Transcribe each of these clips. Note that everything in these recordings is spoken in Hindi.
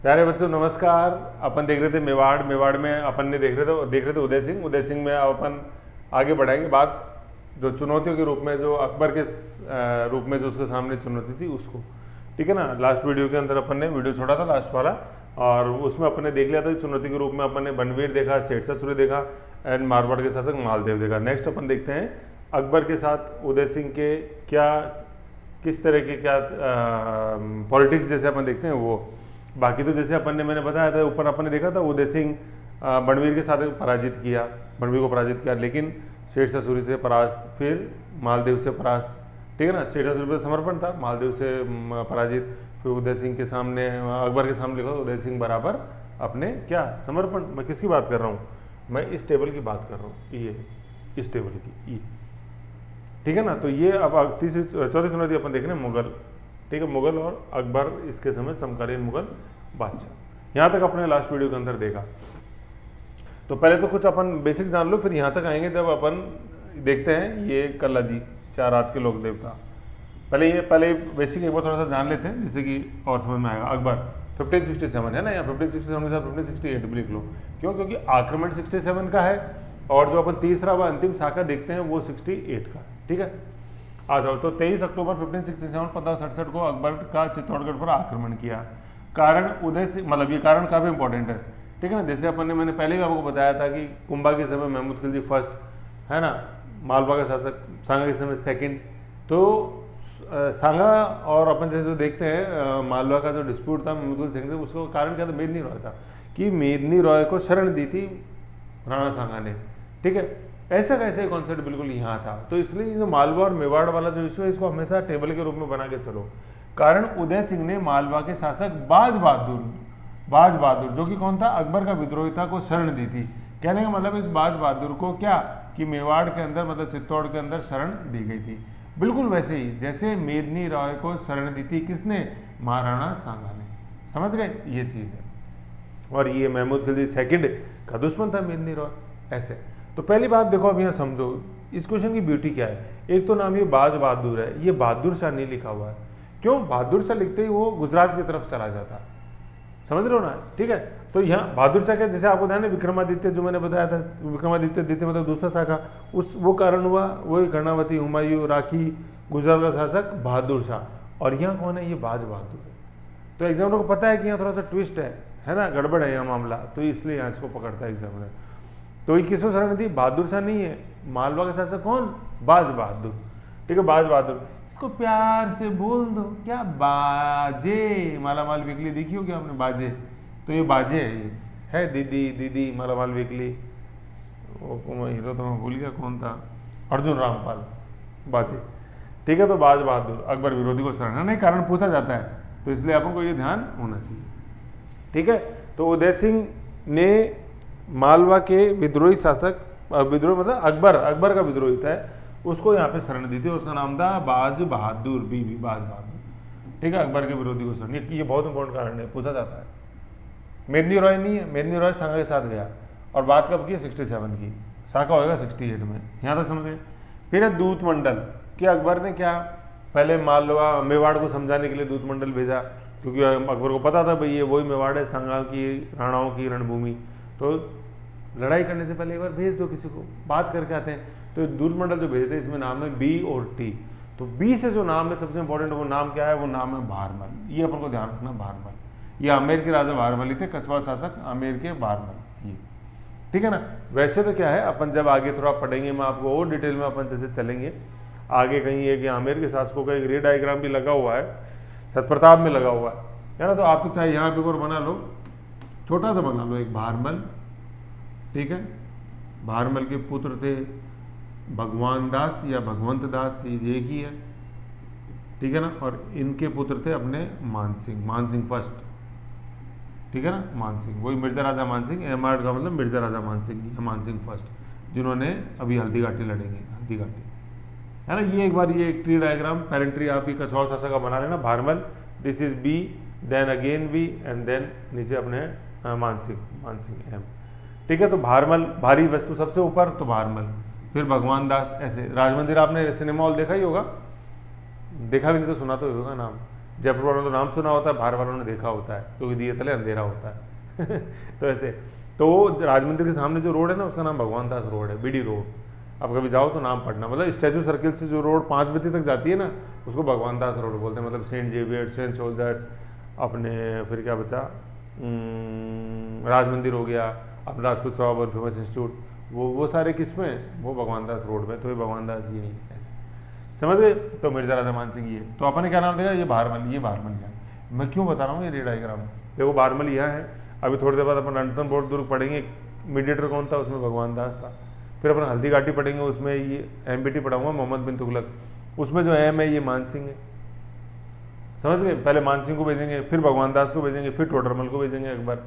प्यारे बच्चों नमस्कार। अपन देख रहे थे मेवाड़ में अपन ने देख रहे थे उदय सिंह में अब अपन आगे बढ़ाएंगे बात जो चुनौतियों के रूप में, जो अकबर के रूप में जो उसके सामने चुनौती थी उसको। ठीक है ना। लास्ट वीडियो के अंदर अपन ने वीडियो छोड़ा था लास्ट वाला, और उसमें अपन ने देख लिया था कि चुनौती के रूप में अपन ने बनवीर देखा, शेरशाह सूरी देखा एंड मारवाड़ के शासक मालदेव देखा। नेक्स्ट अपन देखते हैं अकबर के साथ उदय सिंह के क्या किस तरह के क्या पॉलिटिक्स जैसे अपन देखते हैं वो। बाकी तो जैसे मैंने बताया था ऊपर अपन ने देखा था उदय सिंह बनवीर के साथ पराजित किया, बनवीर को पराजित किया, लेकिन शेरशाह सूरी से परास्त, फिर मालदेव से परास्त। ठीक है ना। शेरशाह सूरी पर समर्पण था, मालदेव से पराजित, फिर उदय सिंह के सामने, अकबर के सामने लिखा उदय सिंह बराबर अपने क्या समर्पण। मैं किसकी बात कर रहा हूँ? मैं इस टेबल की बात कर रहा हूँ, ये इस टेबल की, ये। ठीक है ना। तो ये अब चौथी चुनौती अपन देख रहे हैं मुगल। ठीक है, मुगल और अकबर इसके समय समकालीन मुगल बादशाह। यहाँ तक अपने लास्ट वीडियो के अंदर देखा। तो पहले तो कुछ अपन बेसिक जान लो, फिर यहाँ तक आएंगे जब अपन देखते हैं ये कल्ला जी, 4 हाथ के लोक देवता। पहले बेसिक एक बार थोड़ा सा जान लेते हैं जिससे कि और समझ में आएगा। अकबर 1567 है ना, या 1567 के साथ 1568 भी लिख लो। क्यों? क्योंकि आक्रमण 67 का है और जो अपन तीसरा व अंतिम शाखा देखते हैं वो 68 का। ठीक है, आ जाओ। तो 23 अक्टूबर 1567 1567 को अकबर का चित्तौड़गढ़ पर आक्रमण किया। कारण उदय सिंह, मतलब ये कारण काफ़ी इंपॉर्टेंट है। ठीक है ना। जैसे मैंने पहले भी आपको बताया था कि कुंभा के समय महमूद खिलजी फर्स्ट है ना, मालवा का शासक सांगा के समय सेकंड। तो सांगा और अपन जैसे जो देखते हैं मालवा का जो डिस्प्यूट था महमूद सिंह से, उसका कारण क्या था? मेदिनी रॉय था कि मेदिनी रॉय को शरण दी थी राणा सांगा ने। ठीक है, ऐसा कैसे कॉन्सेप्ट बिल्कुल यहाँ था। तो इसलिए जो मालवा और मेवाड़ वाला जो इशू है इसको हमेशा टेबल के रूप में बना के चलो। कारण उदय सिंह ने मालवा के शासक बाज बहादुर जो कि कौन था? अकबर का विद्रोही था, को शरण दी थी। कहने का मतलब इस बाज बहादुर को क्या कि मेवाड़ के अंदर, मतलब चित्तौड़ के अंदर शरण दी गई थी। बिल्कुल वैसे ही जैसे मेदिनी रॉय को शरण दी थी किसने? महाराणा सांगा ने। समझ गए? ये चीज़ है। और ये महमूद खिलजी सेकंड का दुश्मन था मेदिनी रॉय, ऐसे। तो पहली बात देखो, अब यहाँ समझो इस क्वेश्चन की ब्यूटी क्या है। एक तो नाम ये बाज बहादुर है, ये बहादुर शाह नहीं लिखा हुआ है। क्यों? बहादुर शाह लिखते ही वो गुजरात की तरफ चला जाता। समझ रहे हो ना? ठीक है। तो यहाँ बहादुर शाह क्या, जैसे आपको ध्यान है विक्रमादित्य जो मैंने बताया था, विक्रमादित्य द्वितीय मतलब दूसरा शाखा, वो कारण हुआ वही कर्णावती, हुमायूं, राखी, गुजरात का शासक बहादुर शाह। और यहाँ कौन है? ये बाज बहादुर है। तो एग्जामिनर को पता है कि यहाँ थोड़ा सा ट्विस्ट है ना, गड़बड़ है यहाँ मामला, तो इसलिए यहाँ इसको पकड़ता है एग्जामिनर। तो ये किसको शरण दी? बहादुर शाह नहीं है, मालवा का शासक कौन? बाज बहादुर। ठीक है, बाज बहादुर। इसको प्यार से बोल दो क्या? बाजे। मालामाल वीकली देखी हो क्या आपने? बाजे। तो ये बाजे है, ये है दीदी मालामाल वीकली। वो हीरो तो मैं भूल गया कौन था, अर्जुन रामपाल, बाजे। ठीक है, तो बाज बहादुर अकबर विरोधी को शरण नहीं, कारण पूछा जाता है, तो इसलिए अपन को ये ध्यान होना चाहिए। ठीक है। तो उदय सिंह ने मालवा के विद्रोही शासक, विद्रोही मतलब अकबर का विद्रोही था, उसको यहाँ पे शरण दी थी। उसका नाम था बाज बहादुर, बीबी बाज बहादुर। ठीक है, अकबर के विरोधी को शरण। ये बहुत इंपॉर्टेंट कारण है, पूछा जाता है। मेदिनी रॉय नहीं है, मेदिनी रॉय सांगा के साथ गया। और बात कब की? 67 की। शाखा होगा 68 में। यहाँ तक समझ गए। फिर है दूत मंडल कि अकबर ने क्या पहले मालवा मेवाड़ को समझाने के लिए दूत मंडल भेजा, क्योंकि अकबर को पता था भाई ये वही मेवाड़ है, सांगा की राणाओं की रणभूमि, तो लड़ाई करने से पहले एक बार भेज दो किसी को, बात करके आते हैं। तो दूत मंडल जो भेजते हैं इसमें नाम है बी और टी। तो बी से जो नाम है सबसे इंपॉर्टेंट, वो नाम क्या है? वो नाम है भारमल। ये अपन को ध्यान रखना, भारमल। ये आमेर के राजा भारमल थे, कछवाड़ शासक आमेर के भारमल, ये। ठीक है ना। वैसे तो क्या है, अपन जब आगे थोड़ा पढ़ेंगे, मैं आपको और डिटेल में अपन जैसे चलेंगे आगे, कहीं है कि आमेर के शासकों का एक रे डायग्राम भी लगा हुआ है, सतप्रताप में लगा हुआ है ना। तो आपको चाहे यहाँ पे और बना लो, छोटा सा बना लो एक भारमल। ठीक है, भारमल के पुत्र थे भगवान दास या भगवंत दास, ये एक ही है। ठीक है ना। और इनके पुत्र थे अपने मानसिंह फर्स्ट। ठीक है ना, मानसिंह, वही मिर्जा राजा मानसिंह, एमआर का मतलब मिर्जा राजा मानसिंह, मानसिंह फर्स्ट, जिन्होंने अभी हल्दी घाटी लड़ेंगे, हल्दी घाटी, है ना। ये एक बार ये एक ट्री डायग्राम, पेरेंट ट्री आप ही कछवाड़ शासक का बना लेना। Bharmal, this is B, then again B, and then नीचे अपने मानसिंह एम। ठीक है। तो भारमल, भारी वस्तु सबसे ऊपर, तो भारमल, फिर भगवान दास, ऐसे। राजमंदिर आपने सिनेमा हॉल देखा ही होगा, देखा भी नहीं तो सुना तो होगा नाम। जयपुर वालों ने तो नाम सुना होता है, बाहर वालों ने देखा होता है, क्योंकि दिए तले अंधेरा होता है तो ऐसे तो राज मंदिर के सामने जो रोड है ना, उसका नाम भगवान दास रोड है, बीडी रोड। अब कभी जाओ तो नाम पढ़ना, मतलब स्टैचू सर्किल से जो रोड 5 बजे तक जाती है ना, उसको भगवान दास रोड बोलते हैं। मतलब सेंट जेवियर, सेंट सोल्जर्स, अपने फिर क्या बचा, राज मंदिर हो गया, अपना राजपूत सभा वर्ल्ड फेमस इंस्टीट्यूट, वो सारे किस में, वो भगवान दास रोड में। तो ये भगवान दास जी नहीं, ऐसे समझ गए। तो मिर्जा राजा मान सिंह ये, तो अपन ने क्या नाम देखा, ये भारमल, ये भारमल यहाँ। मैं क्यों बता रहा हूँ ये रे डायग्राम, देखो भारमल यहाँ है। अभी थोड़ी देर बाद अपन रणथंभौर दुर्ग पढ़ेंगे, मीडिएटर कौन था, उसमें भगवान दास था। फिर अपन हल्दी घाटी पढ़ेंगे, उसमें ये MBT पढ़ाऊंगा, मोहम्मद बिन तुगलक, उसमें जो M है ये मान सिंह है, समझ गए। पहले मान सिंह को भेजेंगे, फिर भगवान दास को भेजेंगे, फिर टोडरमल को भेजेंगे अकबर।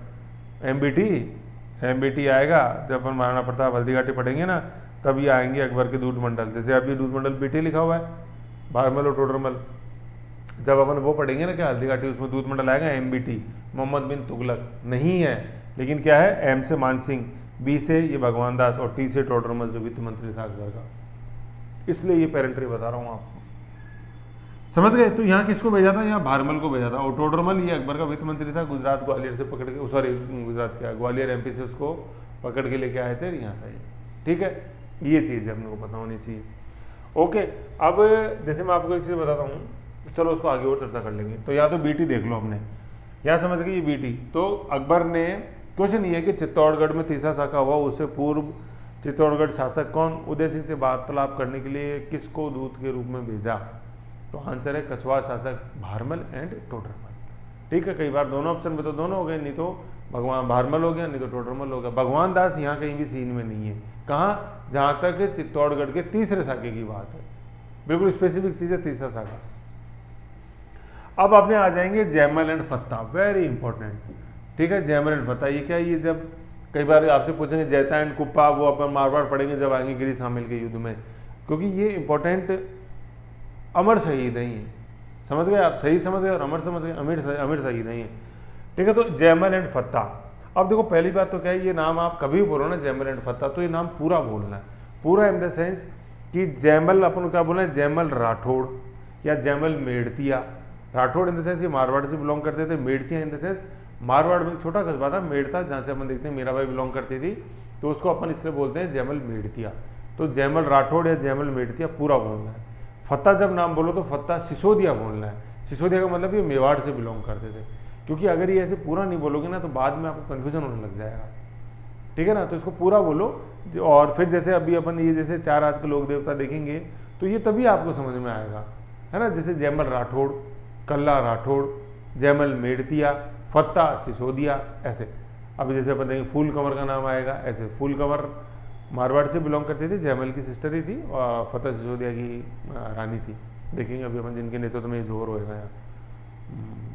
MBT आएगा जब अपन महाराणा प्रताप हल्दी घाटी पढ़ेंगे ना, तब ये आएंगे अकबर के दूध मंडल। जैसे अभी दूध मंडल BT लिखा हुआ है, भारमल और टोडरमल। जब अपन वो पढ़ेंगे ना क्या हल्दी घाटी, उसमें दूध मंडल आएगा MBT, मोहम्मद बिन तुगलक नहीं है, लेकिन क्या है, M से मान सिंह, B से ये भगवान दास, और T से टोडरमल जो वित्त मंत्री था अकबर का। इसलिए ये पेरेंट्री बता रहा हूँ आपको, समझ गए। तो यहाँ किसको भेजा था, यहाँ भारमल को भेजा था, और टोडरमल ये अकबर का वित्त मंत्री था, गुजरात ग्वालियर से पकड़ के, सॉरी गुजरात क्या, ग्वालियर MP से उसको पकड़ के लेके आए थे, यहाँ था ये, ठीक है। ये चीज़ अपने को पता होनी चाहिए। ओके, अब जैसे मैं आपको एक चीज़ बताता हूँ, चलो उसको आगे और चर्चा कर लेंगे। तो या तो BT देख लो अपने, यहाँ समझ गए ये BT। तो अकबर ने, क्वेश्चन ये है कि चित्तौड़गढ़ में तीसरा शाखा हुआ, उससे पूर्व चित्तौड़गढ़ शासक कौन, उदय सिंह से वार्तालाप करने के लिए किसको दूत के रूप में भेजा। तो आंसर है कछवाड़ शासक भारमल एंड टोडरमल, ठीक है। कई बार दोनों ऑप्शन में तो दोनों हो गए, नहीं तो भगवान भारमल हो गया, नहीं तो टोडरमल हो गया। भगवान दास यहाँ कहीं भी सीन में नहीं है, कहाँ, जहाँ तक चित्तौड़गढ़ के तीसरे शाखे की बात है, बिल्कुल स्पेसिफिक चीज़ है, तीसरा शाखा। अब अपने आ जाएंगे Jaimal and Fatta, very important, ठीक है। जयमल एंड फत्ता ये क्या है, ये जब कई बार आपसे पूछेंगे जैता एंड कुप्पा, वो अपन मारवाड़ पढ़ेंगे जब आएंगे गिरी शामिल के युद्ध में, क्योंकि ये इंपॉर्टेंट अमर शहीद हैं ये, समझ गए आप, शहीद समझ गए और अमर समझ गए, अमर शहीद हैं ये, ठीक है। तो जयमल एंड फत्ता, अब देखो पहली बात तो क्या है, ये नाम आप कभी भी बोलो ना जयमल एंड फत्ता, तो ये नाम पूरा बोलना है, पूरा इन द सेंस कि जयमल अपन क्या बोलना है, जयमल राठौड़ या Jaimal Mertiya. Rathore in the sense ये मारवाड़ से बिलोंग करते थे, Mertiya in the sense Marwar में एक छोटा कस्बा था मेड़ता, जहाँ से अपन देखते हैं मीराबाई बिलोंग करती थी, तो उसको अपन इसलिए बोलते हैं जयमल मेड़तिया। तो जयमल राठौड़ या जयमल मेड़तिया पूरा बोलना है। फत्ता जब नाम बोलो तो फत्ता सिसोदिया बोलना है। सिसोदिया का मतलब ये मेवाड़ से बिलोंग करते थे, क्योंकि अगर ये ऐसे पूरा नहीं बोलोगे ना तो बाद में आपको कन्फ्यूजन होने लग जाएगा, ठीक है ना। तो इसको पूरा बोलो, और फिर जैसे अभी अपन ये जैसे 4 हाथ के लोक देवता देखेंगे तो ये तभी आपको समझ में आएगा, है ना। जैसे जयमल राठौड़, कल्ला राठौड़, जयमल मेड़तिया, फत्ता सिसोदिया, ऐसे। अभी जैसे अपन देखेंगे फूल कंवर का नाम आएगा, ऐसे फूल कंवर मारवाड़ से बिलोंग करती थी, जयमल की सिस्टर ही थी और फतेह सिसोदिया की रानी थी। देखेंगे अभी अपन जिनके नेतृत्व में जोर होएगा यहाँ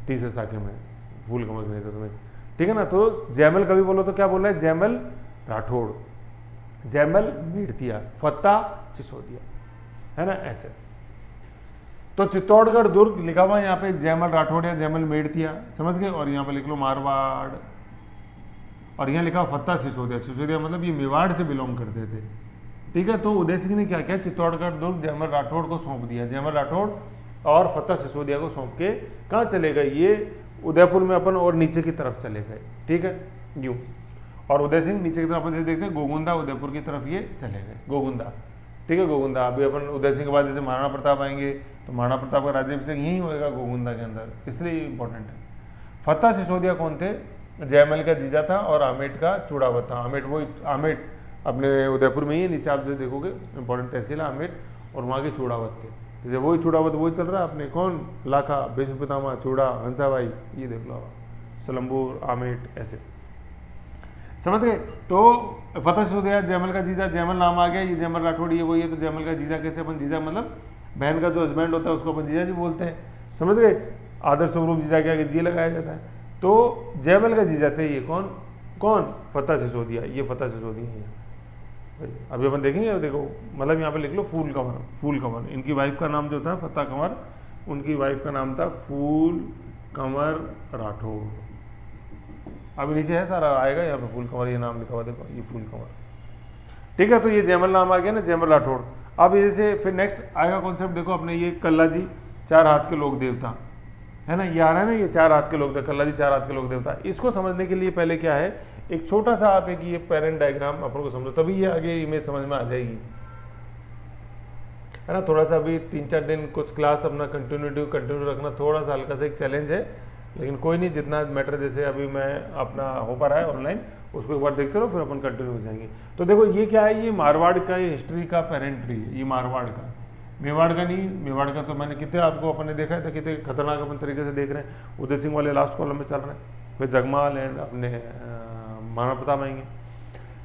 तीसरे शाखे में, फूल कंवर के नेतृत्व में, ठीक है ना। तो जयमल कभी बोलो तो क्या बोल रहा है, जयमल राठौड़, जयमल मेड़तिया, फत्ता सिसोदिया, है ना, ऐसे। तो चित्तौड़गढ़ दुर्ग लिखा हुआ है यहाँ पे जयमल राठौड़ या जयमल मेड़तिया, समझ गए। और यहाँ पे लिख लो मारवाड़, और यहाँ लिखा फत्ता सिसोदिया। सिसोदिया मतलब ये मेवाड़ से बिलोंग करते थे, ठीक है। तो उदय सिंह ने क्या किया, चित्तौड़गढ़ दुर्ग जयमल राठौड़ को सौंप दिया, जयमल राठौड़ और फत्ता सिसोदिया को सौंप के कहाँ चले गए, ये उदयपुर में अपन और नीचे की तरफ चले गए, ठीक है, यूँ। और उदय सिंह नीचे की तरफ अपन जैसे देखते हैं गोगुंदा, उदयपुर की तरफ ये चले गए, गोगुंदा, ठीक है, गोगुंदा। अभी अपन उदय सिंह के बाद जैसे महाराणा प्रताप आएंगे तो महाराणा प्रताप का राज्याभिषेक यहीं होएगा गोगुंदा के अंदर, इसलिए इंपॉर्टेंट है। फत्ता सिसोदिया कौन थे, जयमल का जीजा था और आमेट का चूड़ावत था। आमेट वो आमेट अपने उदयपुर में ही, नीचे आप जो देखोगे इंपॉर्टेंट तहसील है आमेट, और वहाँ के चूड़ावत थे। जैसे वही चूड़ावत वही चल रहा है अपने, कौन, लाखा, भीष्म पितामह, चूड़ा, हंसाबाई, ये देख लो आप, सलम्बूर, आमेट, ऐसे, समझ गए। तो फतेह सिसोदिया जयमल का जीजा, जयमल नाम आ गया, ये जयमल राठौड़ ये वही है। तो जयमल का जीजा कैसे, अपन जीजा मतलब बहन का जो हस्बैंड होता है उसको अपन जीजा जी बोलते हैं, समझ गए। आदर स्वरूप जीजा के आगे जी लगाया जाता है। तो जयमल का जीजा थे ये कौन, कौन, फत्ता सिसोदिया, ये फत्ता सिसोदिया है। अभी अपन देखेंगे, देखो मतलब यहाँ पे लिख लो फूल कंवर, फूल कंवर, इनकी वाइफ का नाम जो था फत्ता कंवर, उनकी वाइफ का नाम था फूल कंवर राठौड़। अभी नीचे है सारा आएगा यहाँ पे फूल कंवर, ये नाम लिखा हुआ देखो, ये फूल कंवर, ठीक है। तो ये जयमल नाम आ गया ना, जयमल राठौड़। अब जैसे फिर नेक्स्ट आएगा कॉन्सेप्ट देखो अपने, ये कल्ला जी, 4 हाथ के लोक देवता, है ना, ये आ रहा है ना, ये 4 हाथ के लोग देवता, कल्ला जी 4 हाथ के लोग देवता। इसको समझने के लिए पहले क्या है, एक छोटा सा आप एक ये पेरेंट डायग्राम अपन को समझो, तभी ये आगे इमेज समझ में आ जाएगी, है ना। थोड़ा सा अभी 3-4 दिन कुछ क्लास अपना कंटिन्यू रखना थोड़ा सा हल्का सा एक चैलेंज है, लेकिन कोई नहीं, जितना मैटर जैसे अभी मैं अपना हो पा रहा है ऑनलाइन उसको एक बार देखते रहो, फिर अपन कंटिन्यू हो जाएंगे। तो देखो ये क्या है, ये मारवाड़ का, ये हिस्ट्री का पेरेंट ट्री है, ये मारवाड़ का, मेवाड़ का नहीं। मेवाड़ का तो मैंने कितने आपको अपन ने देखा है, तो कितने खतरनाक अपन तरीके से देख रहे हैं, उदय सिंह वाले लास्ट कॉलम में चल रहे हैं, फिर जगमाल एंड अपने महाराणा प्रताप आएंगे,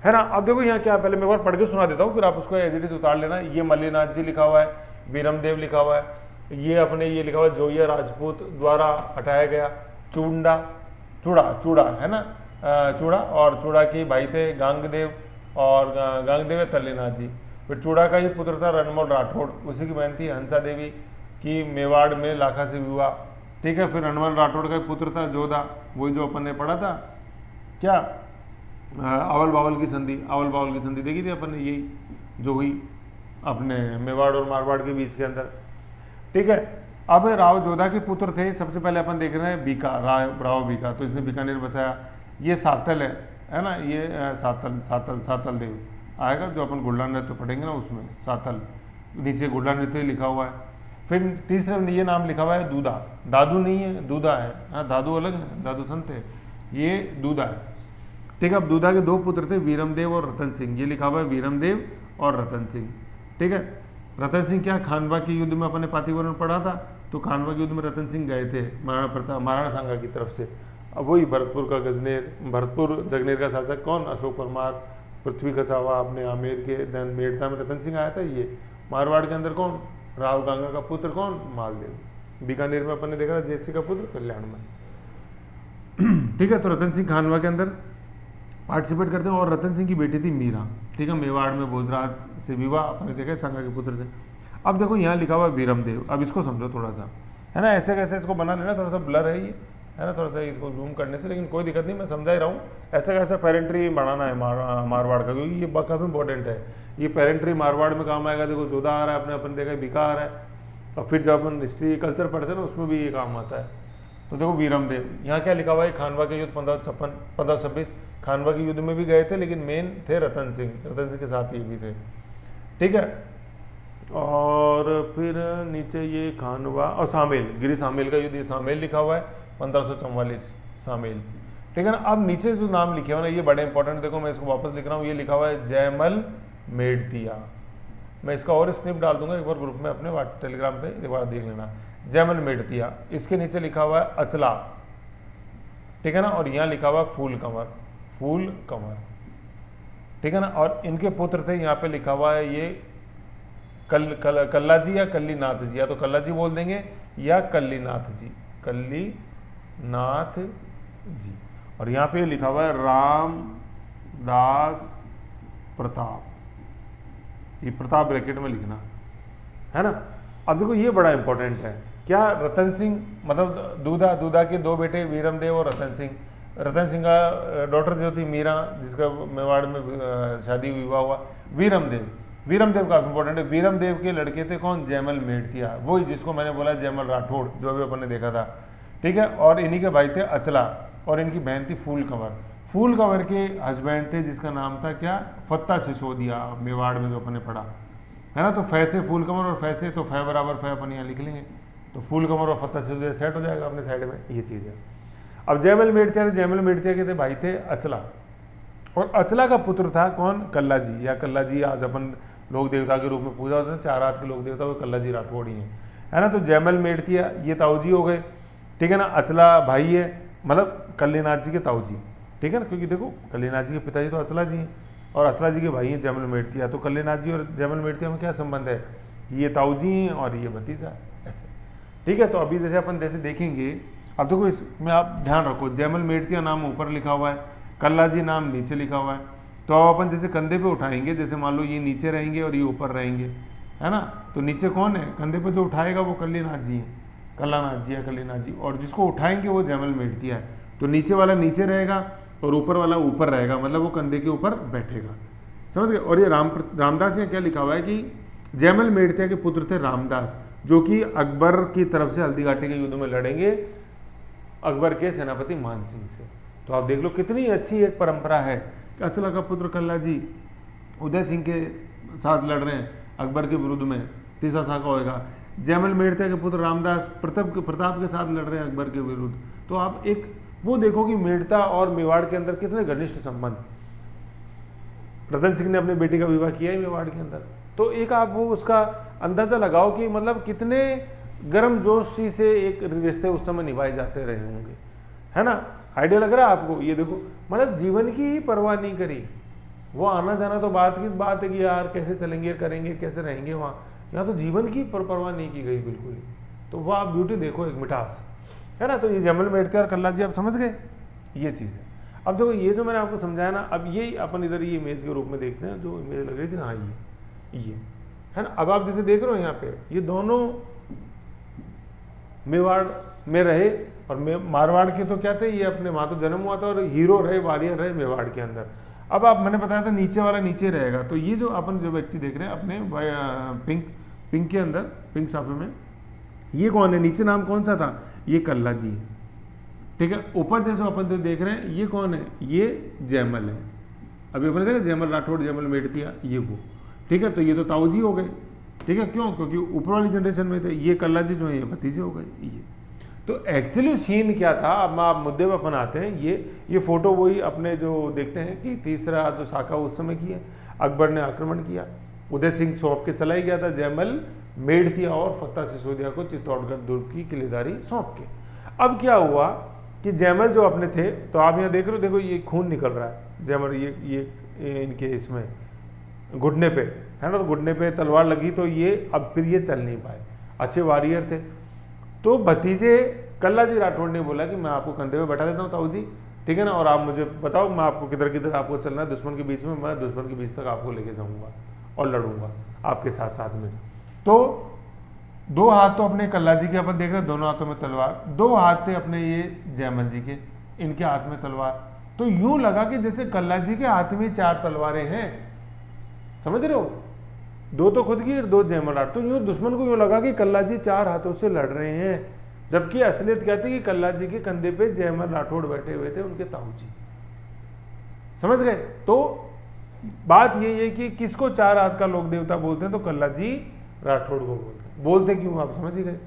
है ना। अब देखो यहाँ क्या, पहले मैं एक बार पढ़ के सुना देता हूँ, फिर आप उसको एज इट इज उतार लेना। ये मल्लीनाथ जी लिखा हुआ है, वीरमदेव लिखा हुआ है, ये अपने ये लिखा हुआ है जोया राजपूत द्वारा हटाया गया, चूड़ा है ना, चूड़ा, और चूड़ा के भाई थे गांगदेव, और गांगदेव है तल्लीनाथ जी। फिर चूड़ा का ही पुत्र था रणमल राठौड़, उसी की बहन थी हंसा देवी की मेवाड़ में लाखा से विवाह, ठीक है। फिर रणमल राठौड़ का ही पुत्र था जोधा, वही जो अपन ने पढ़ा था क्या, अवल बावल की संधि देखी थी अपन ने, यही जो हुई अपने मेवाड़ और मारवाड़ के बीच के अंदर, ठीक है। अब राव जोधा के पुत्र थे, सबसे पहले अपन देख रहे हैं बीका, राव बीका, तो इसने बीकानेर बसाया। ये सातल है ना, ये सातल देव आएगा, जो अपन गुड़ला नृत्य पढ़ेंगे ना उसमें, सातल, नीचे गुड़ला नृत्य लिखा हुआ है। फिर तीसरे में ये नाम लिखा हुआ है दूधा, दादू नहीं है, दूधा है, हाँ दादू अलग है, दादू संत है, ये दूधा है, ठीक है। अब दूधा के 2 पुत्र थे, वीरमदेव और रतन सिंह, ये लिखा हुआ है वीरमदेव और रतन सिंह, ठीक है। रतन सिंह क्या, खानवा के युद्ध में अपने पातिवरण पढ़ा था, तो खानवा के युद्ध में रतन सिंह गए थे महाराणा सांगा की तरफ से। अब वही भरतपुर का गजनेर, भरतपुर जगनेर का शासक कौन, अशोक परमार, पृथ्वी कछावा अपने आमेर के, देन मेड़ता में रतन सिंह आया था। ये मारवाड़ के अंदर कौन, राव गंगा का पुत्र कौन, मालदेव। बीकानेर में अपन ने देखा था जयसी का पुत्र कल्याण में, ठीक है। तो रतन सिंह खानवा के अंदर पार्टिसिपेट करते हैं, और रतन सिंह की बेटी थी मीरा, ठीक है, मेवाड़ में भोजराज से विवाह अपने देखा सांगा के पुत्र से। अब देखो यहाँ लिखा हुआ वीरमदेव, अब इसको समझो थोड़ा सा, है ना, ऐसे कैसे इसको बना लेना, थोड़ा सा ब्लर है ये, है ना, थोड़ा सा इसको जूम करने से, लेकिन कोई दिक्कत नहीं, मैं समझा ही रहा हूँ। ऐसा कैसा पेरेंट्री बढ़ाना है मारवाड़ का, क्योंकि ये काफ़ी इंपॉर्टेंट है, ये पेरेंट्री मारवाड़ में काम आएगा। देखो जोधा आ रहा है, अपने अपन देखा बीका आ रहा है, और फिर जब अपन हिस्ट्री कल्चर पढ़ते हैं ना उसमें भी ये काम आता है। तो देखो वीरमदेव, यहाँ क्या लिखा हुआ है, खानवा के युद्ध 1556 खानवा के युद्ध में भी गए थे, लेकिन मेन थे रतन सिंह के साथ ये भी थे, ठीक है। और फिर नीचे ये खानवा और सामेल, गिरी सामेल का युद्ध, ये सामेल लिखा हुआ है 1544 सामेल, ठीक है ना। अब नीचे जो नाम लिखे हुए ना ये बड़े इंपॉर्टेंट, देखो मैं इसको वापस लिख रहा हूँ, ये लिखा हुआ है जयमल मेड़तिया, मैं इसका और स्निप डाल दूंगा एक बार ग्रुप में अपने टेलीग्राम पे, एक बार देख लेना, जयमल मेड़तिया। इसके नीचे लिखा हुआ है अचला, ठीक है ना, और यहाँ लिखा हुआ है फूल कंवर, ठीक है ना। और इनके पुत्र थे, यहाँ पे लिखा हुआ है ये कल्ला जी या कल्लीनाथ जी, या तो कल्ला जी बोल देंगे या कल्लीनाथ जी, और यहाँ पे लिखा हुआ है रामदास प्रताप, ये प्रताप ब्रैकेट में लिखना, है ना। अब देखो ये बड़ा इंपॉर्टेंट है, क्या रतन सिंह मतलब दूधा के 2 बेटे वीरमदेव और रतन सिंह का डॉटर जो थी मीरा, जिसका मेवाड़ में शादी विवाह हुआ, वीरमदेव काफी इंपॉर्टेंट है। वीरमदेव के लड़के थे कौन, जयमल मेड़तिया, वही जिसको मैंने बोला जयमल राठौड़, जो अभी अपन ने देखा था, ठीक है। और इन्हीं के भाई थे अचला, और इनकी बहन थी फूल कंवर के हस्बैंड थे जिसका नाम था क्या, फत्ता सिसोदिया, मेवाड़ में जो अपन ने पढ़ा, है ना। तो फै से फूल कंवर और फै से, तो फै बराबर फै अपन यहाँ लिख लेंगे, तो फूल कंवर और फत्ता सिसोदिया सेट हो जाएगा अपने साइड में, ये चीज़ है। अब जयमल मेड़तिया के थे भाई थे अचला, और अचला का पुत्र था कौन, कल्ला जी, या कल्ला जी आज अपन लोक देवता के रूप में पूजा होते हैं, 4 हाथ के लोक देवता वो कल्ला जी राठौड़ ही है ना। तो जयमल मेड़तिया ये ताऊजी हो गए, ठीक है ना। अचला भाई है, मतलब कल्लीनाथ जी के ताऊजी, ठीक है ना, क्योंकि देखो कल्लीनाथ जी के पिताजी तो अचला जी हैं, और अचला जी के भाई हैं जयमल मेड़तिया, तो कल्लीनाथ जी और जयमल मेड़तिया में क्या संबंध है, ये ताऊजी हैं और ये भतीजा, ऐसे, ठीक है। तो अभी जैसे अपन जैसे देखेंगे, अब देखो इसमें आप ध्यान रखो, जयमल मेड़तिया नाम ऊपर लिखा हुआ है, कल्ला जी नाम नीचे लिखा हुआ है, तो अब अपन जैसे कंधे पे उठाएंगे, जैसे मान लो ये नीचे रहेंगे और ये ऊपर रहेंगे, है ना, तो नीचे कौन है, कंधे पे जो उठाएगा वो कल्लीनाथ जी है, कल्लानाथ जी या कल्लीनाथ जी, और जिसको उठाएंगे वो जयमल मेड़तिया है। तो नीचे वाला नीचे रहेगा और ऊपर वाला ऊपर रहेगा, मतलब वो कंधे के ऊपर बैठेगा, समझ गए। और ये रामदास यहाँ क्या लिखा हुआ है कि जयमल मेड़तिया के पुत्र थे रामदास, जो कि अकबर की तरफ से हल्दी घाटी के युद्ध में लड़ेंगे अकबर के सेनापति मान सिंह से। तो आप देख लो कितनी अच्छी एक परंपरा है। असला का पुत्र कल्ला जी उदय सिंह के साथ लड़ रहे हैं अकबर के विरुद्ध में, तीसरा शाखा होएगा। जयमल मेड़ते के पुत्र रामदास प्रताप के साथ लड़ रहे हैं अकबर के विरुद्ध। तो आप एक वो देखो कि मेड़ता और मेवाड़ के अंदर कितने घनिष्ठ संबंध। रतन सिंह ने अपनी बेटी का विवाह किया ही मेवाड़ के अंदर। तो एक आप वो उसका अंदाजा लगाओ कि मतलब कितने गर्म जोशी से एक रिश्ते उस समय निभाए जाते रहे होंगे, है ना। आइडिया लग रहा है आपको। ये देखो मतलब जीवन की ही परवाह नहीं करी, वो आना जाना तो बात की बात है कि यार कैसे चलेंगे करेंगे कैसे रहेंगे वहाँ, यहाँ तो जीवन की परवाह नहीं की गई बिल्कुल ही। तो वह आप ब्यूटी देखो, एक मिठास, है ना। तो ये जयमल मेड़ते और कल्ला जी आप समझ गए, ये चीज़ है। अब देखो ये जो मैंने आपको समझाया ना, अब ये अपन इधर ये इमेज के रूप में देखते हैं, जो इमेज लग रही थी ना, ये है ना। अब आप जैसे देख रहे हो यहाँ पे ये दोनों मेवाड़ में रहे और मारवाड़ के तो क्या थे, ये अपने वहाँ तो जन्म हुआ था और हीरो रहे, वॉरियर रहे मेवाड़ के अंदर। अब आप मैंने बताया था नीचे वाला नीचे रहेगा। तो ये जो अपन जो व्यक्ति देख रहे हैं अपने पिंक के अंदर, पिंक साफे में, ये कौन है, नीचे नाम कौन सा था, ये कल्ला जी है, ठीक है। ऊपर जैसे अपन जो देख रहे हैं ये कौन है, ये जयमल है। अभी अपने देखा जयमल राठौड़, जयमल मेड़तिया, ये वो, ठीक है। तो ये तो ताऊ जी हो गए, ठीक है। क्यों, क्योंकि ऊपर वाली जनरेशन में थे। ये कल्ला जी जो है ये भतीजे हो गए ये। तो एक्चुअली सीन क्या था, अब आप मुद्दे पर अपन आते हैं। ये फोटो वही अपने जो देखते हैं कि तीसरा जो शाखा उस समय की है, अकबर ने आक्रमण किया, उदय सिंह सौंप के चला ही गया था जयमल मेड़तिया और फत्ता सिसोदिया को चित्तौड़गढ़ दुर्ग की किलेदारी सौंप के। अब क्या हुआ कि जयमल जो अपने थे, तो आप यहाँ देख रहे हो, देखो ये खून निकल रहा है जयमल, ये इनके इसमें घुटने पे, है ना। तो घुटने पे तलवार लगी, तो ये अब फिर ये चल नहीं पाए, अच्छे वॉरियर थे। तो भतीजे कल्ला जी राठौड़ ने बोला कि मैं आपको कंधे पे बैठा देता हूँ ताऊ जी, ठीक है ना, और आप मुझे बताओ मैं आपको किधर किधर आपको चलना है दुश्मन के बीच में, मैं दुश्मन के बीच तक आपको लेके जाऊंगा और लड़ूंगा आपके साथ साथ में। तो दो हाथ तो अपने कल्ला जी के अपन देख रहे हैं, दोनों हाथों में तलवार, दो हाथ थे अपने ये जयमल जी के, इनके हाथ में तलवार। तो यूं लगा कि जैसे कल्ला जी के हाथ में 4 तलवारें हैं, समझ रहे हो, 2 तो खुद की और 2 जयमल राठौड़। तो यूं दुश्मन को यूं लगा कि कल्ला जी 4 हाथों से लड़ रहे हैं, जबकि असलियत क्या थी कि कल्ला जी के कंधे पे जयमल राठौड़ बैठे हुए थे, उनके ताऊ जी, समझ गए। तो बात यही है कि किसको 4 हाथ का लोक देवता बोलते हैं, तो कल्ला जी राठौड़ को बोलते क्यों, आप समझ ही गए।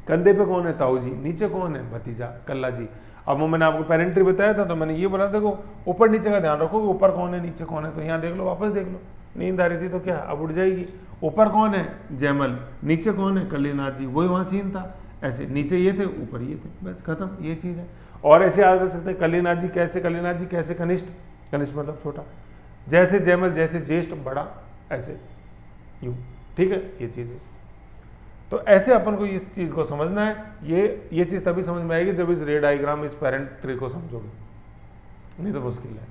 कंधे पे कौन है, ताऊ जी, नीचे कौन है, भतीजा कल्ला जी। अब वो मैंने आपको पेरेंट्री बताया था, तो मैंने ये बोला देखो ऊपर नीचे का ध्यान रखो, ऊपर कौन है नीचे कौन है। तो यहाँ देख लो, वापस देख लो, नींद आ रही थी तो क्या अब उठ जाएगी। ऊपर कौन है, जयमल, नीचे कौन है, कल्लेनाथ जी, वही वहाँ सीन था। ऐसे नीचे ये थे, ऊपर ये थे, बस खत्म, ये चीज़ है। और ऐसे याद रख सकते हैं, कल्लेनाथ जी कैसे, कल्लेनाथ जी कैसे कनिष्ठ, कनिष्ठ मतलब छोटा, जैसे जयमल जैसे ज्येष्ठ बड़ा, ऐसे यूँ, ठीक है, ये चीज़ है। तो ऐसे अपन को इस चीज़ को समझना है। ये चीज़ तभी समझ में आएगी जब इस रे डायग्राम, इस पेरेंट ट्री को समझोगे, नहीं तो मुश्किल है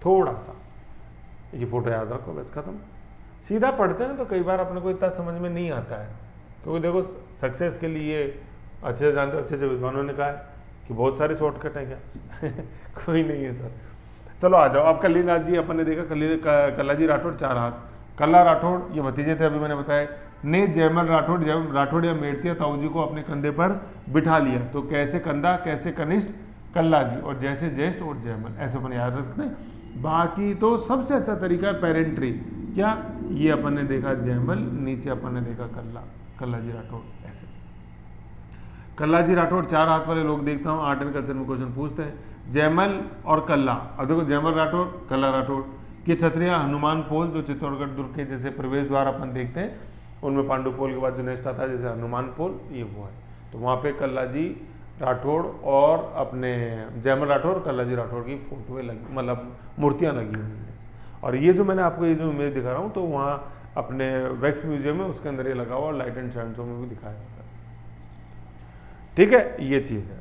थोड़ा सा। ये फोटो याद रखो, बस खत्म। सीधा पढ़ते हैं तो कई बार अपने को इतना समझ में नहीं आता है, क्योंकि देखो सक्सेस के लिए अच्छे से जानते हो, अच्छे से विद्वानों ने कहा है कि बहुत सारे शॉर्टकट हैं क्या कोई नहीं है सर। चलो आ जाओ। अब कल्लेनाथ जी अपन ने देखा, कल्ला जी राठौड़ 4 हाथ, कल्ला राठौड़ ये भतीजे थे, अभी मैंने बताया, ने जयमल राठौड़ या मेड़तिया ताऊ जी को अपने कंधे पर बिठा लिया। तो कैसे कंधा, कैसे कनिष्ठ, कल्ला जी, और जैसे ज्येष्ठ और जयमल, ऐसे अपन याद रख सकते हैं। बाकी तो सबसे अच्छा तरीका है पेरेंट्री, क्या ये अपन ने देखा जयमल, नीचे अपन ने देखा कल्ला जी राठौड़, ऐसे। कल्ला जी राठौड़ 4 हाथ वाले लोग देखता हूँ आर्ट एंड कल्चर में क्वेश्चन पूछते हैं, जयमल और कल्ला। अब देखो जयमल राठौड़, कल्ला राठौड़ के क्षत्रिय हनुमान पोल, जो चित्तौड़गढ़ दुर्ग के जैसे प्रवेश द्वार अपन देखते हैं, उनमें पांडु पोल के बाद जो नेक्स्ट आता है जैसे हनुमान पोल, ये वो है। तो वहाँ पे कल्ला जी राठौड़ और अपने जयमल राठौड़ और कल्ला जी राठौड़ की फोटोएं लगी, मतलब मूर्तियाँ लगी हुई हैं। और ये जो मैंने आपको ये जो इमेज दिखा रहा हूँ, तो वहाँ अपने वैक्स म्यूजियम में उसके अंदर ये लगा हुआ, लाइट एंड शाइन शो में भी दिखाया जाता है, ठीक है, ये चीज़ है।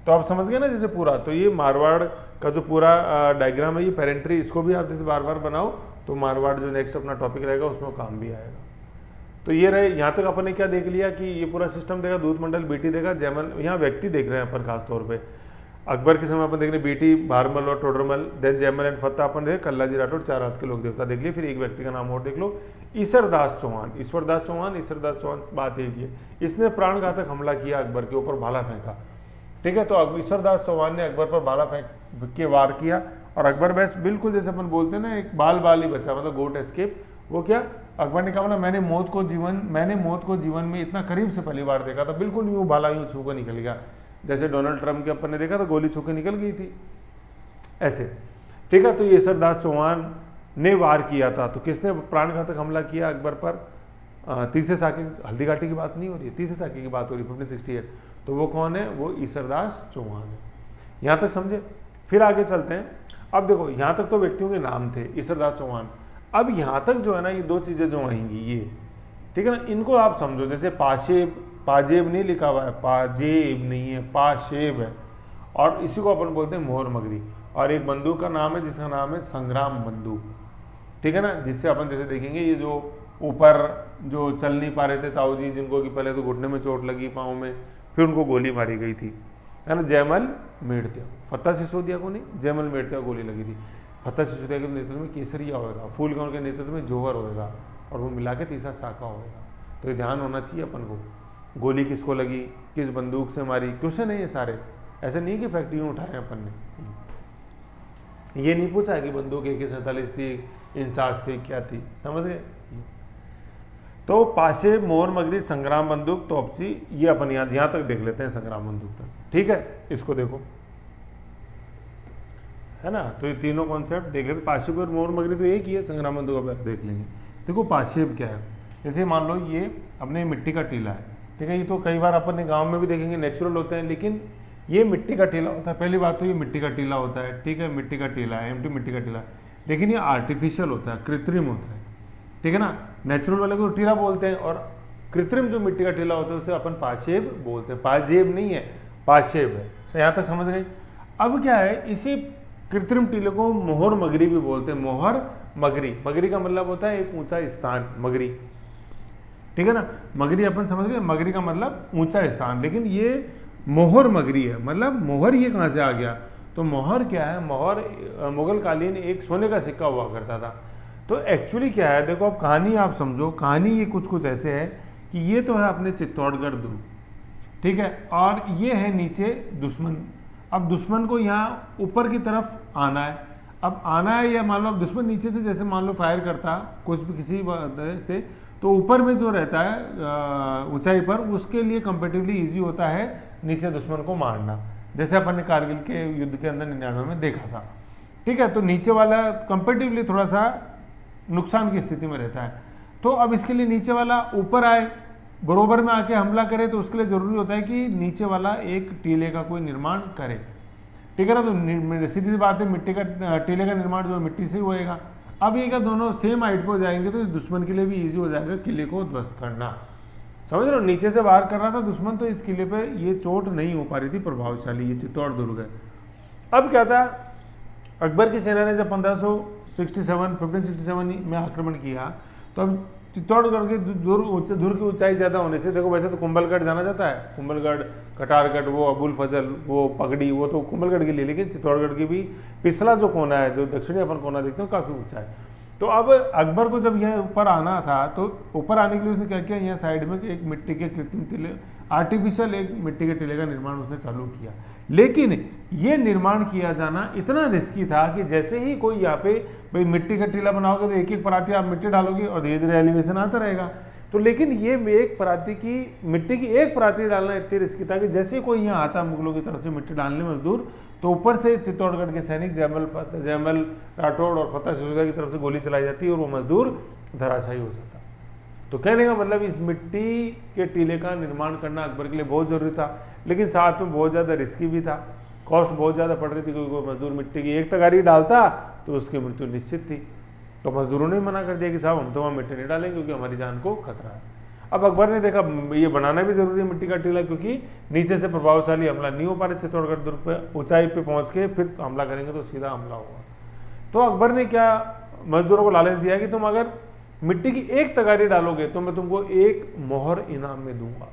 तो आप समझ गए ना जैसे पूरा। तो ये मारवाड़ का जो पूरा डायग्राम है, ये पेरेंट्री, इसको भी आप जैसे बार बार बनाओ तो मारवाड़ जो नेक्स्ट अपना टॉपिक रहेगा उसमें काम भी आएगा। तो ये रहे, यहाँ तक अपन ने क्या देख लिया कि ये पूरा सिस्टम देखा, दूध मंडल, बेटी देखा, जयमल, यहाँ व्यक्ति देख रहे हैं अपन खास तौर पे। अकबर के समय अपन देख रहे बीटी, भारमल और टोडरमल, देन जयमल एंड फतेह अपन देख, कल्लाजी राठौड़, 4 हाथ के लोक देवता देख लिए। फिर एक व्यक्ति का नाम और देख लो, ईसरदास चौहान। ईसरदास चौहान बात एक ही है, इसने प्राणघातक हमला किया अकबर के ऊपर, भाला फेंका। ठीक है, तो ईसरदास चौहान ने अकबर पर भाला फेंक के वार किया और अकबर बस बिल्कुल जैसे अपन बोलते हैं ना, एक बाल ही बचा, मतलब गोट एस्केप। वो क्या, अकबर ने कहा ना मैंने मौत को जीवन में इतना करीब से पहली बार देखा था, बिल्कुल यूँ भाला यूँ छू कर निकल गया, जैसे डोनाल्ड ट्रंप के अपन ने देखा था गोली छू के निकल गई थी ऐसे। ठीक है, तो ये ईसरदास चौहान ने वार किया था। तो किसने प्राणघातक हमला किया अकबर पर? तीसरे साके, हल्दी घाटी की बात नहीं हो रही है, तीसरे साके की बात हो रही है 1568। तो वो कौन है? वो ईसरदास चौहान है। यहाँ तक समझे? फिर आगे चलते हैं। अब देखो यहाँ तक तो व्यक्तियों के नाम थे, ईसरदास चौहान। अब यहाँ तक जो है ना, ये दो चीज़ें जो आएंगी ये, ठीक है ना, इनको आप समझो। जैसे पाजेब नहीं लिखा हुआ है, पाजेब नहीं है, पाशेब है, और इसी को अपन बोलते हैं मोहर मगरी। और एक बंदूक का नाम है जिसका नाम है संग्राम बंदूक, ठीक है ना, जिससे अपन जैसे देखेंगे ये जो ऊपर जो चल नहीं पा रहे थे ताऊ जी, जिनको कि पहले तो घुटने में चोट लगी, पाँव में, फिर उनको गोली मारी गई थी, है ना, जयमल मेड़त्या। फतेह सिसोदिया को नहीं, जयमल मेड़त्या को गोली लगी थी। फतेह सिसोदिया के नेतृत्व में केसरिया होगा, फूलगढ़ के नेतृत्व में जोहर होगा, और वो मिला के तीसरा साका होगा। तो ये ध्यान होना चाहिए अपन को, गोली किसको लगी, किस बंदूक से मारी, क्वेश्चन है ये सारे। ऐसे नहीं कि फैक्ट्री उठाए अपन ने, ये नहीं पूछा है कि बंदूक AK-47 थी, इंसास थी, क्या थी, समझ गए। तो पाशे, मोहर मगरी, संग्राम बंदूक, तोपची, ये अपन यहाँ तक देख लेते हैं, संग्राम बंदूक तक। ठीक है, इसको देखो, है ना। तो ये तीनों कॉन्सेप्ट देख लेते। पाशेब और मोहर मगरी तो एक ही है, संग्राम बंदूक अब देख लेंगे। देखो पाशेब क्या है, जैसे मान लो ये अपने मिट्टी का टीला है, ठीक है, ये तो कई बार अपन गाँव में भी देखेंगे नेचुरल होते हैं, लेकिन ये मिट्टी का टीला होता है। पहली बात तो ये मिट्टी का टीला होता है, ठीक है, मिट्टी का टीला है, एम्प्टी मिट्टी का टीला, लेकिन ये आर्टिफिशियल होता है, कृत्रिम होता है, ठीक है ना। नेचुरल वाले को टीला बोलते हैं, और कृत्रिम जो मिट्टी का टीला होता है उसे अपन पाशेब बोलते हैं। पाजेब नहीं है, पाशेब है। तो यहाँ तक समझ गए। अब क्या है, इसी कृत्रिम टीले को मोहर मगरी भी बोलते हैं। मोहर मगरी, मगरी का मतलब होता है एक ऊंचा स्थान, मगरी, ठीक है ना। मगरी अपन समझ गए, मगरी का मतलब ऊंचा स्थान, लेकिन ये मोहर मगरी है, मतलब मोहर ये कहाँ से आ गया? तो मोहर क्या है? मोहर मुगल कालीन एक सोने का सिक्का हुआ करता था। तो एक्चुअली क्या है, देखो अब कहानी आप समझो, कहानी ये कुछ ऐसे है कि ये तो है अपने चित्तौड़गढ़ दुर्ग, ठीक है, और ये है नीचे दुश्मन। अब दुश्मन को यहाँ ऊपर की तरफ आना है। अब आना है, या मान लो दुश्मन नीचे से जैसे मान लो फायर करता कुछ भी किसी से, तो ऊपर में जो रहता है ऊंचाई पर, उसके लिए कंपेटिवली ईजी होता है नीचे दुश्मन को मारना, जैसे अपन ने कारगिल के युद्ध के अंदर 99 में देखा था, ठीक है। तो नीचे वाला कंपेटिवली थोड़ा सा नुकसान की स्थिति में रहता है। तो अब इसके लिए नीचे वाला ऊपर आए, बरोबर में आके हमला करे, तो उसके लिए जरूरी होता है कि नीचे वाला एक टीले का कोई निर्माण करे, ठीक है ना। तो सीधी सी बात है, मिट्टी का टीले का निर्माण जो मिट्टी से ही होएगा। अब ये क्या, दोनों सेम हाइट पर हो जाएंगे, तो दुश्मन के लिए भी ईजी हो जाएगा किले को ध्वस्त करना, समझ रहे हो। नीचे से वार कर रहा था दुश्मन, तो इस किले पे ये चोट नहीं हो पा रही थी प्रभावशाली, ये चित्तौड़ दुर्ग है। अब क्या था, अकबर की सेना ने जब 1567 में आक्रमण किया, तो अब चित्तौड़गढ़ के दुर्ग की ऊंचाई ज़्यादा होने से, देखो वैसे तो कुंभलगढ़ जाना जाता है, कुंभलगढ़, कटारगढ़, वो अबुल फजल, वो पगड़ी, वो तो कुंभलगढ़ के लिए, लेकिन चित्तौड़गढ़ की भी पिछला जो कोना है, जो दक्षिणी अपन कोना देखते हैं, काफ़ी ऊंचा है। तो अब अकबर को जब यहाँ ऊपर आना था, तो ऊपर आने के लिए उसने क्या किया, यहाँ साइड में एक मिट्टी के कृत्रिम टीले, आर्टिफिशियल एक मिट्टी के टीले का निर्माण उसने चालू किया। लेकिन ये निर्माण किया जाना इतना रिस्की था कि जैसे ही कोई यहाँ पे भाई मिट्टी का टीला बनाओगे तो एक एक पराती आप मिट्टी डालोगे और धीरे धीरे एलिवेशन आता रहेगा। तो लेकिन ये एक पराती की मिट्टी की एक पराती डालना इतनी रिस्की था कि जैसे ही कोई यहाँ आता मुगलों की तरफ से मिट्टी डालने मजदूर, तो ऊपर से चित्तौड़गढ़ के सैनिक जयमल राठौड़ और फतेह सिसोदिया की तरफ से गोली चलाई जाती और वो मजदूर धराशायी हो जाता। तो कहने का मतलब इस मिट्टी के टीले का निर्माण करना अकबर के लिए बहुत जरूरी था, लेकिन साथ में बहुत ज़्यादा रिस्की भी था, कॉस्ट बहुत ज़्यादा पड़ रही थी, क्योंकि कोई मजदूर मिट्टी की एक तगारी डालता तो उसकी मृत्यु निश्चित थी। तो मजदूरों ने मना कर दिया कि साहब हम तो वहाँ मिट्टी नहीं डालेंगे क्योंकि हमारी जान को खतरा है। अब अकबर ने देखा ये बनाना भी जरूरी है मिट्टी का टीला, क्योंकि नीचे से प्रभावशाली हमला नहीं हो पा रहे चित्तौड़गढ़ दुर्ग पर, ऊंचाई पे पहुंच के फिर हमला करेंगे तो सीधा हमला होगा। तो अकबर ने क्या मजदूरों को लालच दिया कि तुम अगर मिट्टी की एक तगारी डालोगे तो मैं तुमको एक मोहर इनाम में दूंगा।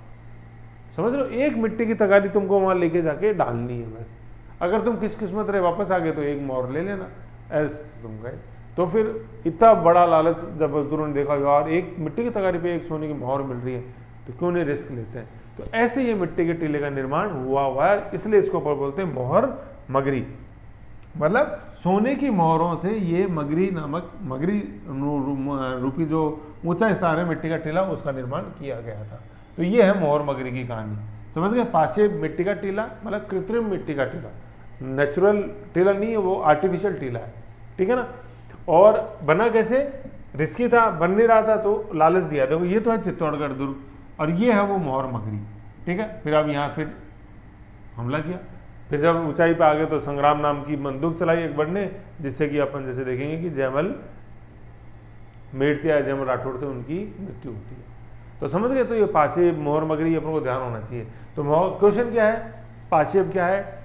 समझ लो, एक मिट्टी की तगारी तुमको वहां लेके जाके डालनी है बस। अगर तुम किस्मत रहे वापस आ गए तो एक मोहर ले लेना, ऐसे तुम गए। तो फिर इतना बड़ा लालच जब मजदूरों ने देखा यार एक मिट्टी की तगारी पे एक सोने की मोहर मिल रही है तो क्यों नहीं रिस्क लेते हैं। तो ऐसे ये मिट्टी के टीले का निर्माण हुआ है, इसलिए इसको बोलते हैं मोहर मगरी। मतलब सोने की मोहरों से ये मगरी नामक मगरी रूपी जो ऊंचा स्थान है मिट्टी का टीला उसका निर्माण किया गया था। तो ये है मोहर मगरी की कहानी। समझ गए। पाशे मिट्टी का टीला मतलब कृत्रिम मिट्टी का टीला, नेचुरल टीला नहीं है, वो आर्टिफिशियल टीला है, ठीक है ना। और बना कैसे, रिस्की था, बन नहीं रहा था तो लालच दिया। देखो ये तो है चित्तौड़गढ़ दुर्ग और ये है वो मोहर मगरी, ठीक है। फिर अब यहाँ फिर हमला किया। फिर जब ऊंचाई पे आ गए तो संग्राम नाम की बंदूक चलाई अकबर ने, जिससे कि अपन जैसे देखेंगे कि जयमल मेड़तिया जयमल राठौड़ थे उनकी मृत्यु होती है। तो समझ गए। तो ये पाशे मोहर मगरी अपन को ध्यान होना चाहिए। तो क्वेश्चन क्या है, पाशेब क्या है,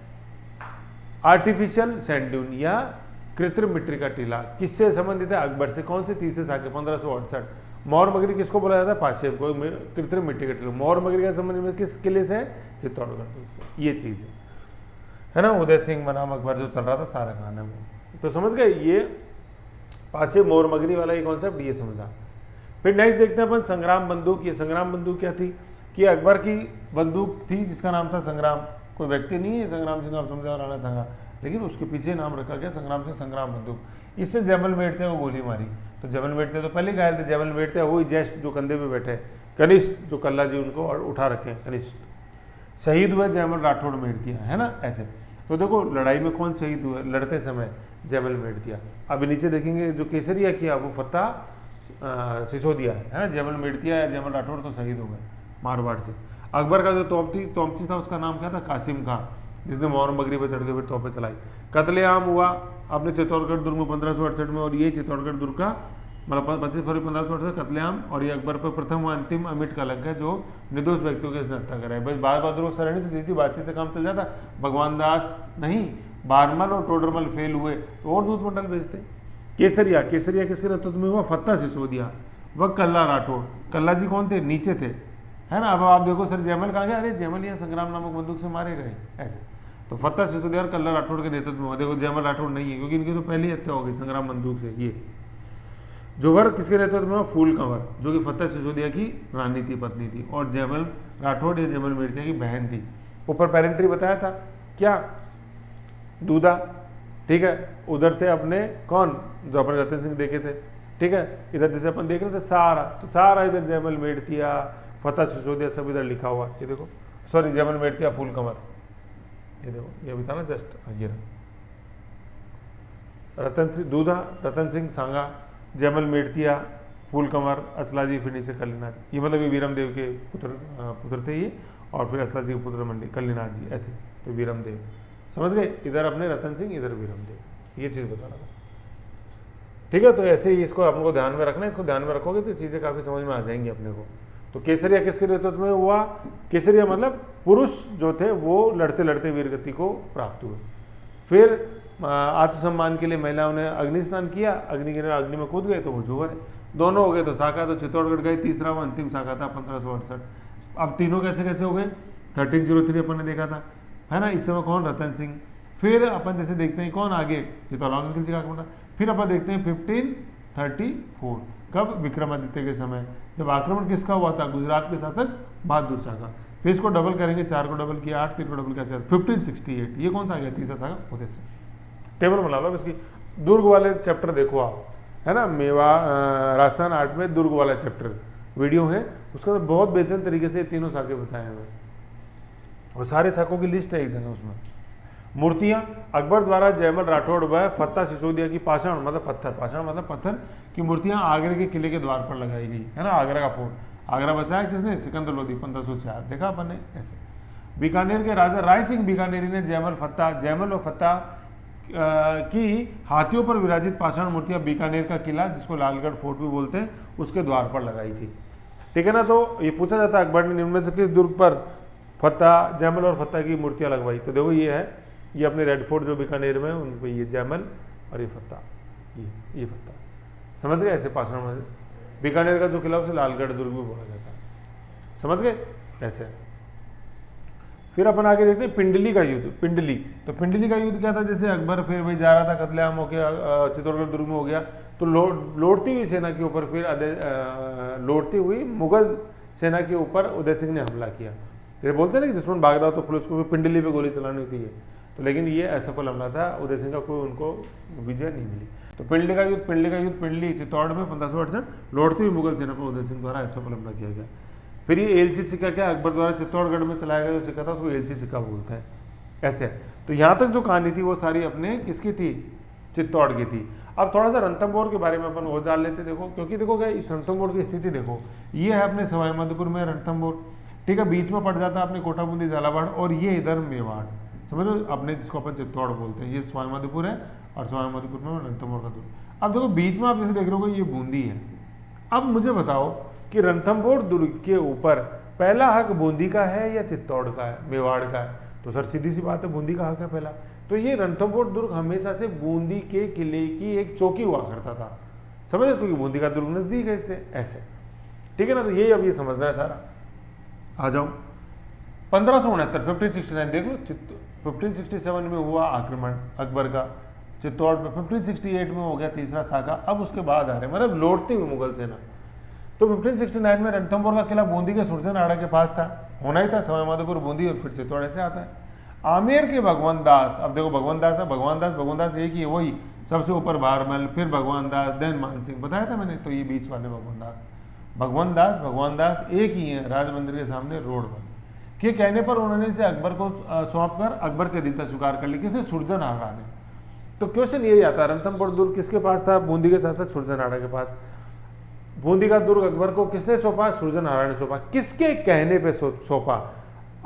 आर्टिफिशियल सैंड ड्यून या कृत्रिम मिट्टी का टीला। किससे संबंधित है, अकबर से। कौन से तीसरे साके 1568। मोहर मगरी किसको बोला जाता है, पाशेब को, कृत्रिम मिट्टी का टीला। मोहर मगरी का संबंध में किस किले से है, चित्तौड़गढ़ से। ये चीज है ना। उदय सिंह बनाम अकबर जो चल रहा था सारा कहानी है वो। तो समझ गए ये पाशेब मोहर मगरी वाला ये कॉन्सेप्ट ये समझा। फिर नेक्स्ट देखते हैं अपन संग्राम बंदूक। ये संग्राम बंदूक क्या थी कि अकबर की बंदूक थी जिसका नाम था संग्राम। कोई व्यक्ति नहीं है संग्राम सिंह, आप समझा राणा सांगा, लेकिन उसके पीछे नाम रखा गया संग्राम सिंह संग्राम बंदूक। इससे जयमल मेड़तिया को गोली मारी। तो जयमल मेड़तिया तो पहले घायल थे। जयमल मेड़तिया वही ज्येष्ठ जो कंधे पे बैठे, कनिष्ठ जो कल्ला जी उनको और उठा रखे हैं, कनिष्ठ। शहीद हुए जयमल राठौड़ मेड़तिया, है ना ऐसे। तो देखो लड़ाई में कौन शहीद हुए, लड़ते समय जयमल मेड़तिया। अभी नीचे देखेंगे जो केसरिया किया वो फतेह सिसोदिया है ना। जयमल मेड़तिया या जयमल राठौड़ तो शहीद हो गए मारवाड़ से। अकबर का जो तोमची था उसका नाम क्या था, कासिम खां, जिसने मोहर मगरी पर चढ़ के फिर तोपें चलाई। कत्लेआम हुआ अपने चित्तौड़गढ़ दुर्ग में 1568 में। और ये चित्तौड़गढ़ दुर्ग का मतलब 25 फरवरी 1568 कत्लेआम। और ये अकबर पर प्रथम व अंतिम अमिट कलंक है जो निर्दोष व्यक्तियों के इसने हत्या करा है। भाई बार बहादुर सरणी तो दी थी, बातचीत से काम चल जाता। भगवान दास नहीं, बारमल और टोडरमल फेल हुए तो और दूध मंडल भेजते। केसरिया, केसरिया किसके नेतृत्व में हुआ, फतेह सिसोदिया व कल्ला राठौड़। कल्ला जी कौन थे, नीचे थे, है ना। अब आप देखो सर जयमल कहाँ गया, अरे जयमल यहाँ संग्राम नामक बंदूक से मारे गए ऐसे। तो फतेह सिसोदिया और कल्ला राठौड़ के नेतृत्व में। देखो जयमल राठौड़ नहीं है क्योंकि इनकी तो पहली हत्या हो गई संग्राम बंदूक से। ये जोहर किसके नेतृत्व में, फूल कंवर, जो कि फतेह सिसोदिया की रानी थी, पत्नी थी। और जयमल राठौड़ या जयमल मेड़तिया की बहन थी। ऊपर पेरेंट्री बताया था क्या, दूधा, ठीक है। उधर थे अपने कौन, जो अपने रतन सिंह देखे थे, ठीक है। इधर जैसे अपन देख रहे थे सारा, तो सारा इधर जयमल मेड़तिया फतेह सिसोदिया सब इधर लिखा हुआ। ये देखो, सॉरी जयमल मेड़तिया फूल कंवर, ये देखो ये भी था ना जस्ट, ये रतन सिंह दूधा, रतन सिंह सांगा, जयमल मेड़तिया, फूल कंवर, असलाजी, फिर नीचे कल्लीनाथ। ये मतलब ये वीरमदेव के पुत्र थे ये। और फिर असलाजी के पुत्र मंडी कल्लीनाथ जी, ऐसे। तो वीरमदेव समझ गए, इधर अपने रतन सिंह, इधर वीरमदेव, ये चीज़ बता रहा था, ठीक है। तो ऐसे ही इसको अपन को ध्यान में रखना है। इसको ध्यान में रखोगे तो चीज़ें काफ़ी समझ में आ जाएंगी अपने को। तो केसरिया किसके नेतृत्व में हुआ, केसरिया मतलब पुरुष जो थे वो लड़ते लड़ते वीरगति को प्राप्त हुए। फिर आत्मसम्मान के लिए महिलाओं ने अग्नि स्नान किया, अग्नि में कूद गए तो वो जोहर है। दोनों हो गए तो शाखा तो चित्तौड़गढ़ गए, तीसरा वो अंतिम शाखा था 1568। अब तीनों कैसे कैसे हो गए, 1303 अपन ने देखा था, है ना। इस समय कौन, रतन सिंह। फिर अपन जैसे देखते हैं कौन आगे, चित्तौड़गढ़ की जगह। फिर अपन देखते हैं 1534, कब, विक्रमादित्य के समय, जब आक्रमण किसका हुआ था, गुजरात के शासक बहादुर शाह का। फिर इसको डबल करेंगे, 4 को डबल किया 8, 3 को डबल किया 1568। ये कौन सा आ गया, तीसरा शाखा उदय सिंह। टेबल बना लो इसकी। दुर्ग वाले चैप्टर देखो आप, है ना। मेवा राजस्थान आर्ट में दुर्ग वाला चैप्टर वीडियो है, उसका तो बहुत बेहतरीन तरीके से तीनों शाखे बताए हुए, और सारे शाखों की लिस्ट है एक जगह उसमें। मूर्तियां, अकबर द्वारा जयमल राठौड़ व फतेह सिसोदिया की पाषाण मतलब पत्थर, पाषाण मतलब पत्थर की मूर्तियां आगरे के किले के द्वार पर लगाई गई, है ना। आगरा का फोर्ट, आगरा बचाया किसने, सिकंदर लोदी 1504, देखा अपन ने ऐसे। बीकानेर के राजा राय सिंह बीकानेरी ने जयमल व फतेह की हाथियों पर विराजित पाषाण मूर्तियां बीकानेर का किला, जिसको लालगढ़ फोर्ट भी बोलते हैं, उसके द्वार पर लगाई थी, ठीक है ना। तो ये पूछा जाता है अकबर ने निम्न में से किस दुर्ग पर फतेह, जयमल और फतेह की मूर्तियां लगवाई। तो देखो ये है, ये अपने रेड फोर्ट जो बीकानेर में, उन पर ये जयमल और ये फतेह, ये फतेह, समझ गए। ऐसे पाषाण बीकानेर का जो किला उसे लालगढ़ दुर्ग भी बोला जाता है, समझ गए ऐसे। फिर अपन आगे देखते हैं पिंडली का युद्ध। पिंडली, तो पिंडली का युद्ध क्या था, जैसे अकबर फिर वही जा रहा था, कत्लेआम हो गया, चित्तौड़गढ़ दुर्ग में हो गया, तो लौटती हुई सेना के ऊपर फिर लौटती हुई मुगल सेना के ऊपर उदय सिंह ने हमला किया। ये बोलते हैं ना कि दुश्मन भाग रहा तो पुलिस को पिंडली पे गोली चलानी होती है, तो लेकिन ये असफल हमला था, उदय सिंह का कोई उनको विजय नहीं मिली। तो पिंडली का युद्ध, पिंडली चित्तौड़ में 1568 लौटती हुई मुगल सेना पर उदय सिंह द्वारा असफल हमला किया गया। फिर ये एलची सिक्का, क्या अकबर द्वारा चित्तौड़गढ़ में चलाया गया जो सिक्का था उसको एलची सिक्का बोलते हैं, ऐसे। तो यहाँ तक जो कहानी थी वो सारी अपने किसकी थी, चित्तौड़ की थी। अब थोड़ा सा रणथंभौर के बारे में अपन वो जान लेते, देखो, क्योंकि देखो क्या इस रणथंभौर की स्थिति देखो, ये है अपने सवाई माधोपुर में रणथंभौर, ठीक है, बीच में पड़ जाता है अपने कोटा बूंदी झालावाड़, और ये इधर मेवाड़, समझ लो, अपने जिसको अपन चित्तौड़ बोलते हैं, ये सवाई माधोपुर है और सवाई माधोपुर में रणथंभौर का दुर्ग। अब देखो बीच में आप जैसे देख रहे हो ये बूंदी है। अब मुझे बताओ कि रणथंभौर दुर्ग के ऊपर पहला हक बूंदी का है या चित्तौड़ का है, मेवाड़ का है? तो सर सीधी सी बात है, बूंदी का हक है पहला। तो ये रणथंभौर दुर्ग हमेशा से बूंदी के किले की एक चौकी हुआ करता था, समझ रहे, क्योंकि बूंदी का दुर्ग नजदीक है इससे, ऐसे, ठीक है ना। तो यही अब ये समझना है सारा। आ जाओ 1569, 1569 देख लो, 1567 में हुआ आक्रमण अकबर का चित्तौड़ में, 1568 में हो गया तीसरा साका। अब उसके बाद आ रहे मतलब लौटती हुई मुगल सेना। तो 1569 में रणथंभौर का किला बूंदी के सुरजनहाड़ा के पास था, होना ही था, सवाई माधोपुर बूंदी और फिर चित्तौड़ से आता है। आमेर के भगवान दास, अब देखो भगवान दास है, भगवान दास एक ही है, वही सबसे ऊपर भारमल, फिर भगवान दास, देन मानसिंह, बताया था मैंने। तो ये बीच वाले भगवान दास एक ही है, राज मंदिर के सामने रोड पर, के कहने पर उन्होंने इसे अकबर को सौंप कर अकबर के अधीनता स्वीकार कर ली, किसने, सुरजनहाड़ा ने। तो क्वेश्चन यही आता है, रणथंभौर दुर्ग किसके पास था, बूंदी के शासक सुरजनहाड़ा के पास। बूंदी का दुर्ग अकबर को किसने सौंपा, सुरजनहाड़ा ने सौंपा, किसके कहने पे सौंपा,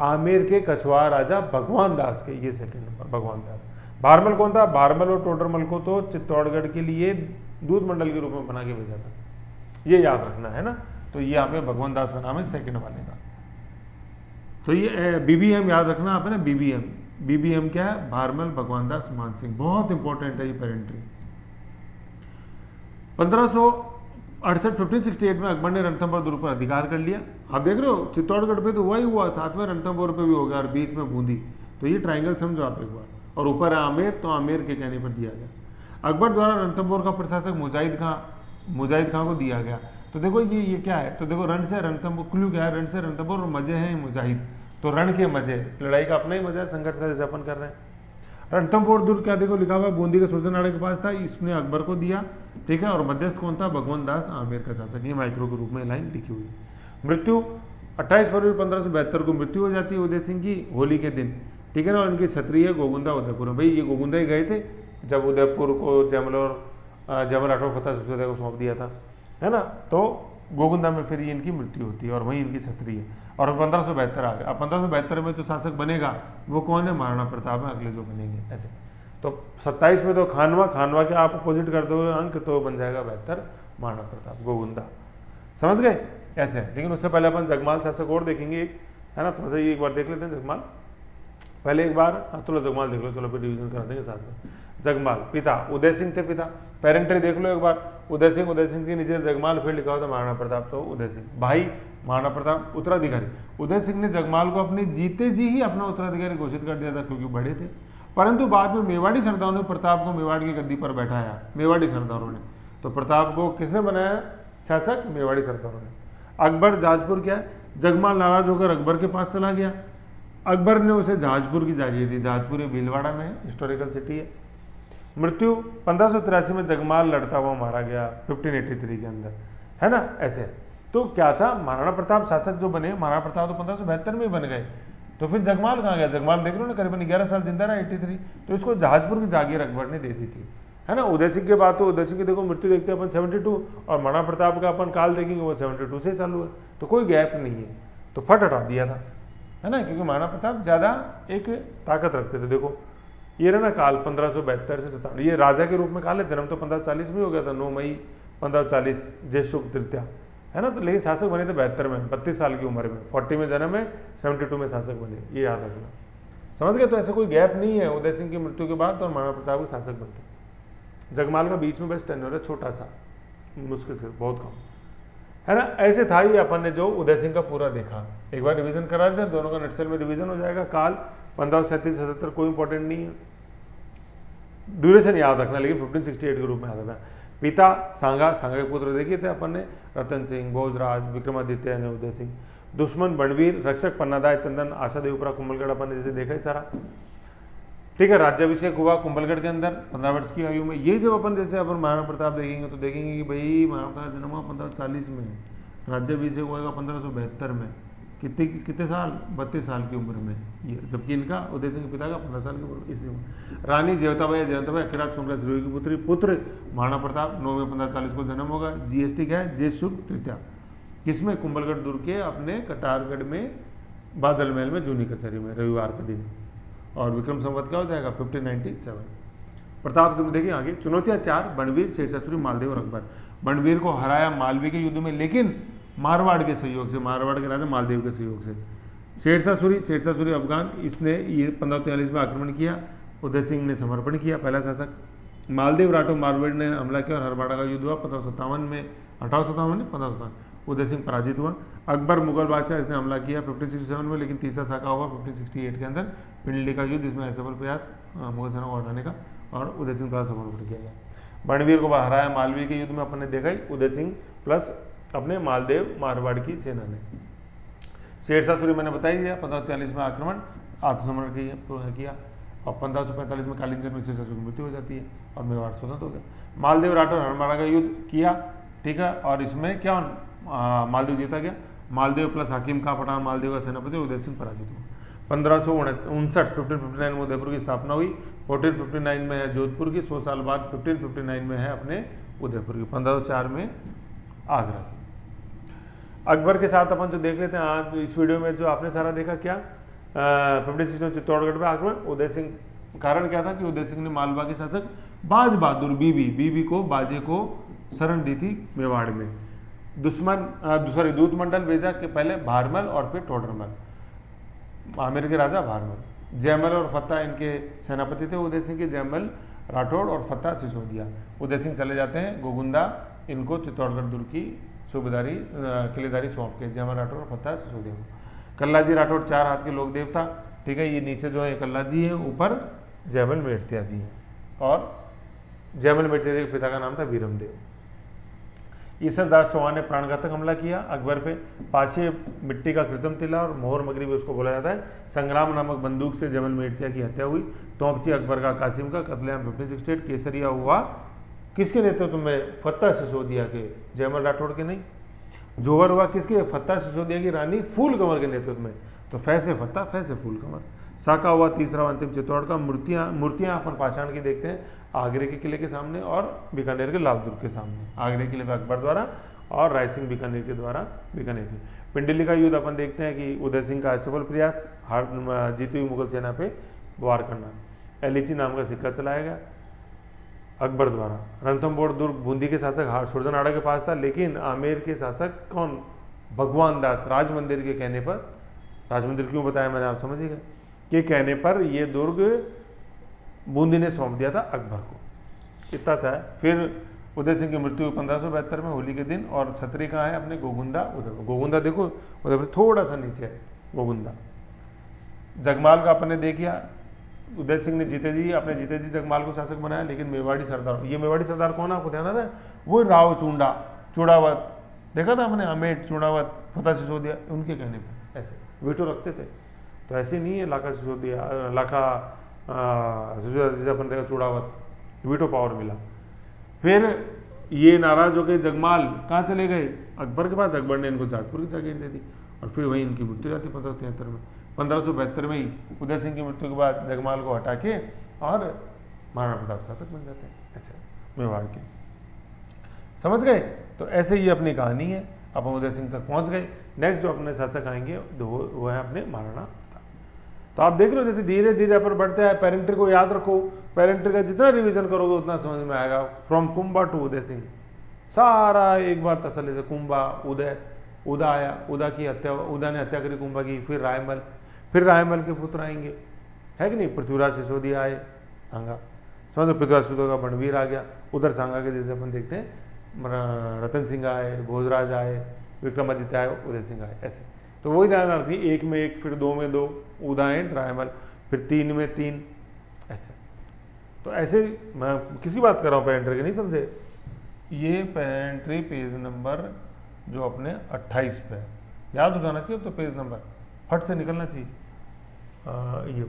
आमेर के कछवाहा राजा भगवान दास के, ये सेकंड नंबर भगवान दास। भारमल कौन था, भारमल और टोडरमल को तो चित्तौड़गढ़ के लिए दूध मंडल के रूप में बना के भेजा था, ये याद रखना है ना। तो ये यहाँ पे भगवान दास का नाम है सेकंड वाले का। तो ये बीबीएम याद रखना आप है ना, बीबीएम क्या है, भारमल भगवान दास मानसिंह, बहुत इंपॉर्टेंट है ये पेरेंट्री। 1568 में अकबर ने रणथंभौर दुर्ग पर अधिकार कर लिया। आप देख रहे हो चित्तौड़गढ़ पे तो वही हुआ, साथ में रणथंभौर पे भी हो गया और बीच में बूंदी। तो ये ट्राइंगल समझो आप एक बार, और ऊपर है आमेर, तो आमेर के कहने पर दिया गया। अकबर द्वारा रणथंभौर का प्रशासक मुजाहिद खां को दिया गया। तो देखो ये क्या है, तो देखो रण से रणथंभौर, क्लू क्या है, रण से रणथंभौर और मजे हैं मुजाहिद, तो रण के मजे, लड़ाई का अपना ही मजा है, संघर्ष का जैसे अपन कर रहे हैं। रणथंभौर दुर्ग क्या देखो लिखा हुआ, बूंदी के सुरजनहाड़ा के पास था, इसने अकबर को दिया, ठीक है, और मध्यस्थ कौन था, भगवान दास आमेर का शासक। ये माइक्रो के रूप में लाइन लिखी हुई। मृत्यु 28 फरवरी 1572 को मृत्यु हो जाती है उदय सिंह की, होली के दिन, ठीक है ना। और इनकी छत्री है गोगुंदा उदयपुर में। भाई ये गोगुंदा ही गए थे जब उदयपुर को जयमल राठौर फतेह सिंह को सौंप दिया था, है ना। तो गोगुंदा में फिर ये इनकी मृत्यु होती है और वहीं इनकी छत्री है। और 1572 आ गया। अब 1572 में जो शासक बनेगा वो कौन है, महाराणा प्रताप है, अगले जो बनेंगे, ऐसे। तो 27 में तो खानवा के आप अपोजिट कर दो अंक तो बन जाएगा 72 महाराणा प्रताप, गोगुंदा, समझ गए, ऐसे है। लेकिन उससे पहले अपन जगमाल शासक और देखेंगे एक, है ना। थोड़ा सा ये एक बार देख लेते हैं जगमाल, पहले एक बार चलो जगमाल देख लो, चलो फिर रिवीजन करा देंगे साथ में। जगमाल पिता उदय सिंह थे, पिता पेरेंट्री देख लो एक बार, उदय सिंह के नीचे जगमाल, फिर लिखा होता महाराणा प्रताप, तो उदय सिंह। भाई महाराणा प्रताप उत्तराधिकारी, उदय सिंह ने जगमाल को अपने जीते जी ही अपना उत्तराधिकारी घोषित कर दिया था, क्योंकि बड़े थे। परंतु बाद में मेवाड़ी सरदारों ने प्रताप को मेवाड़ की गद्दी पर बैठाया, मेवाड़ी सरदारों ने। तो प्रताप को किसने बनाया शासक, मेवाड़ी सरदारों ने। अकबर जाजपुर क्या है, जगमाल नाराज होकर अकबर के पास चला गया, अकबर ने उसे जाजपुर की जागीर दी, जाजपुर ये भीलवाड़ा में है, हिस्टोरिकल सिटी है। मृत्यु 1583 में जगमाल लड़ता हुआ मारा गया 1583 के अंदर, है ना, ऐसे। तो क्या था, महाराणा प्रताप शासक जो बने, महाराणा प्रताप तो 1572 में ही बन गए, तो फिर जगमाल कहाँ गया, जगमाल देख लो ना, करीबन 11 साल जिंदा रहा 83। तो इसको जहाजपुर की जागीर अकबर ने दे दी थी, है ना। उदय सिंह के बाद तो उदय सिंह की देखो मृत्यु देखते हैं अपन 72, और महाराणा प्रताप का अपन काल देखेंगे वो 72 से चालू है, तो कोई गैप नहीं है, तो फट हटा दिया था, है ना, क्योंकि महाराणा प्रताप ज़्यादा एक ताकत रखते थे। देखो ये रहा ना काल 1572 से 57, ये राजा के रूप में काल है, जन्म तो 1540 में हो गया था, 9 मई 1540 ज्येष्ठ शुक्ल तृतीया, है ना। तो लेकिन शासक बने थे 72 में, 32 साल की उम्र में, 40 में जन्म है, 72 में शासक बने, ये याद रखना, समझ गए। तो ऐसे कोई गैप नहीं है उदय सिंह की मृत्यु के बाद और महाराणा प्रताप के शासक बनते। जगमाल का बीच में बस टेन्योर है, छोटा सा, मुश्किल से बहुत कम, है ना। ऐसे था ही अपन ने जो उदय सिंह का पूरा देखा, एक बार रिवीजन करा देते हैं, दोनों का नक्सल में रिवीजन हो जाएगा। काल 1537-77 कोई इंपॉर्टेंट नहीं है, ड्यूरेशन याद रखना, लेकिन 1568 के रूप में आता था। पिता सांगा, सांगा के पुत्र देखे थे अपन ने, रतन सिंह, भोजराज, विक्रमादित्य यानी उदय सिंह। दुश्मन बणवीर, रक्षक पन्नादाय चंदन, आशा देवपुरा, कुंभलगढ़ अपन ने जैसे देखा ही सारा, ठीक है। राज्याभिषेक हुआ कुंभलगढ़ के अंदर 15 वर्ष की आयु में। ये जब अपन जैसे अपन महाराणा प्रताप देखेंगे तो देखेंगे कि भाई महाराणा प्रताप जन्म हुआ 1540 में, राज्याभिषेक हुआ 1572 में, कितने साल, 32 साल की उम्र में ये, जबकि इनका उदय सिंह के पिता का 15 साल की उम्र। इसलिए रानी जयवंताबाई अखिराज सोमराज सिरोही की पुत्र महाराणा प्रताप 9 में 1540 को जन्म होगा। जीएसटी क्या है, ज्येष्ठ शुक्ल तृतीया, किसमें, कुंभलगढ़ दुर्ग के अपने कटारगढ़ में बादल महल में जूनी कचहरी में, रविवार का दिन। और विक्रम संवत क्या हो जाएगा 1597। प्रताप के देखिए आगे, चुनौतियां 4, बणवीर, शेरशाह, मालदेव और अकबर। बणवीर को हराया मालवी के युद्ध में, लेकिन मारवाड़ के सहयोग से, मारवाड़ के राजा मालदेव के सहयोग से। शेरशाह सूरी अफगान, इसने ये 1543 में आक्रमण किया, उदय सिंह ने समर्पण किया, पहला शासक। मालदेव राठौर मारवाड़ ने हमला किया और हरवाड़ा का युद्ध हुआ 1557 में, 1557 उदय सिंह पराजित हुआ। अकबर मुगल बादशाह, इसने हमला किया 1567 में, लेकिन तीसरा साका हुआ 1568 के अंदर, पिंडली का युद्ध, इसमें असफल प्रयास मुगल सेना को हटाने का, और उदय सिंह द्वारा समर्पण किया गया। बणवीर को हराया मालवी के युद्ध में, अपन ने देखा ही, उदय सिंह प्लस अपने मालदेव मारवाड़ की सेना ने। शेरशाह सूरी मैंने बताई दिया, 1543 में आक्रमण, आत्मसमरण किया, और 1545 में कालिंजर में शेरशाह सूरी की मृत्यु हो जाती है और मेवाड़ स्वतंत्र हो गया। मालदेव राठौर हरमाड़ा का युद्ध किया, ठीक है, और इसमें क्या मालदेव जीता गया। मालदेव प्लस हाकिम का पठान मालदेव का सेनापति उदय सिंह पराजित हुआ। 1559 में उदयपुर की स्थापना हुई, 1459 में है जोधपुर की, 100 साल बाद 1559 में है अपने उदयपुर की, 1504 में आगरा की। अकबर के साथ अपन जो देख लेते हैं आज इस वीडियो में, जो आपने सारा देखा क्या, 1560 में चित्तौड़गढ़ में आक्रमण, उदय सिंह, कारण क्या था कि उदय सिंह ने मालवा के शासक बाज बहादुर बीबी को, बाजे को शरण दी थी मेवाड़ में। दूत मंडल भेजा कि पहले भारमल और फिर टोडरमल, आमेर के राजा भारमल। जयमल और फत्ता इनके सेनापति थे उदय सिंह के, जयमल राठौड़ और फत्ता सिसोदिया। उदय सिंह चले जाते हैं गोगुंदा, इनको चित्तौड़गढ़ दुर्ग की सूबेदारी किलेदारी सौंप के, जयमल राठौड़ और फत्ता सिसोदिया को। कल्लाजी राठौड़ 4 हाथ के लोग देवता, ठीक है, ये नीचे जो है कल्लाजी है, ऊपर जयमल मेड़तिया जी हैं, और जयमल मेड़तिया के पिता का नाम था वीरमदेव। ईश्वरदास चौहान ने प्राणघातक हमला किया अकबर पे, पाशे मिट्टी का कृत्रिम तिला और मोहर मगरी भी उसको बोला जाता है। संग्राम नामक बंदूक से जयमल मेड़तिया की हत्या हुई। तोपची अकबर का कासिम का कत्लेआम 1568। केसरिया हुआ किसके नेतृत्व में, फत्ता सिसोदिया के, जयमल राठौड़ के नहीं। जोहर हुआ किसके, फत्ता सिसोदिया की रानी फूल कंवर के नेतृत्व में, तो फैसे फत्ता फैसे फूल कंवर। साका हुआ तीसरा अंतिम चित्तौड़ का। मूर्तियां अपन पाषाण की देखते हैं आगरे के किले के सामने और बीकानेर के लाल दुर्ग के सामने। आगरे किले पे अकबर द्वारा और रायसिंह बीकानेर के द्वारा बीकानेर की। पिंडली का युद्ध अपन देखते हैं कि उदय सिंह का असफल प्रयास जीती हुई मुगल सेना पे वार करना। एलिची नाम का सिक्का चलाया गया अकबर द्वारा। रणथंभौर दुर्ग बूंदी के शासक सुरजनहाड़ा के पास था, लेकिन आमेर के शासक कौन, भगवान दास राज मंदिर के कहने पर, राज मंदिर क्यों बताया मैंने, आप समझिएगा, के कहने पर ये दुर्ग बूंदी ने सौंप दिया था अकबर को। इतना सा है। फिर उदय सिंह की मृत्यु 1572 में होली के दिन, और छतरी कहाँ है, अपने गोगुंदा उदय। गोगुंदा देखो उदय थोड़ा सा नीचे है गोगुंदा। जगमाल का अपने देखिया, उदय सिंह ने जीते जी जगमाल को शासक बनाया, लेकिन मेवाड़ी सरदार, ये मेवाड़ी सरदार कौन आपको ध्यान आ रहा है, वो राव चूड़ावत देखा था हमने, अमेठ चूड़ावत, फत्ता सिसोदिया, उनके कहने पर ऐसे वीटो रखते थे। तो ऐसे नहीं है लाखा सिसोदिया, जैसे अपन देखा चूड़ावत, वीटो पावर मिला। फिर ये नाराज होकर जगमाल कहाँ चले गए, अकबर के पास। अकबर ने इनको जाजपुर की जागीर दे दी, और फिर वहीं इनकी मृत्यु जाती 1573 में। 1572 में ही उदय सिंह की मृत्यु के बाद जगमाल को हटा के और महाराणा प्रताप शासक बन जाते हैं ऐसे मेवाड़ के। समझ गए। तो ऐसे ही अपनी कहानी है, अपन उदय सिंह तक पहुंच गए। नेक्स्ट जो अपने शासक आएंगे वो है अपने महाराणा प्रताप। तो आप देख रहे हो जैसे धीरे धीरे अपन बढ़ते हैं। पेरेंट्री को याद रखो, पेरेंट्री का जितना रिवीजन करोगे उतना समझ में आएगा। फ्रॉम कुंभा टू उदय सिंह सारा एक बार तसल्ली से, कुंभा उदा आया, उदा की हत्या, उदा ने हत्या करी कुंभा की। फिर रायमल के पुत्र आएंगे, है कि नहीं, पृथ्वीराज सिसोदिया आए, सांगा, समझो पृथ्वीराज सिसोदिया का बणवीर आ गया। उधर सांगा के जैसे अपन देखते हैं रतन सिंह आए, भोजराज आए, विक्रमादित्य आए, उदय सिंह आए, ऐसे। तो वही ध्यान रखिए, 1 में 1, फिर 2 में 2, उदा एंड रायमल, फिर 3 में 3, ऐसे। तो ऐसे मैं किसी बात कर रहा हूँ पेरेंट्री की, नहीं समझे। ये पेरेंट्री पेज नंबर जो अपने 28 पे है, याद हो जाना चाहिए तो पेज नंबर फट से निकलना चाहिए। ये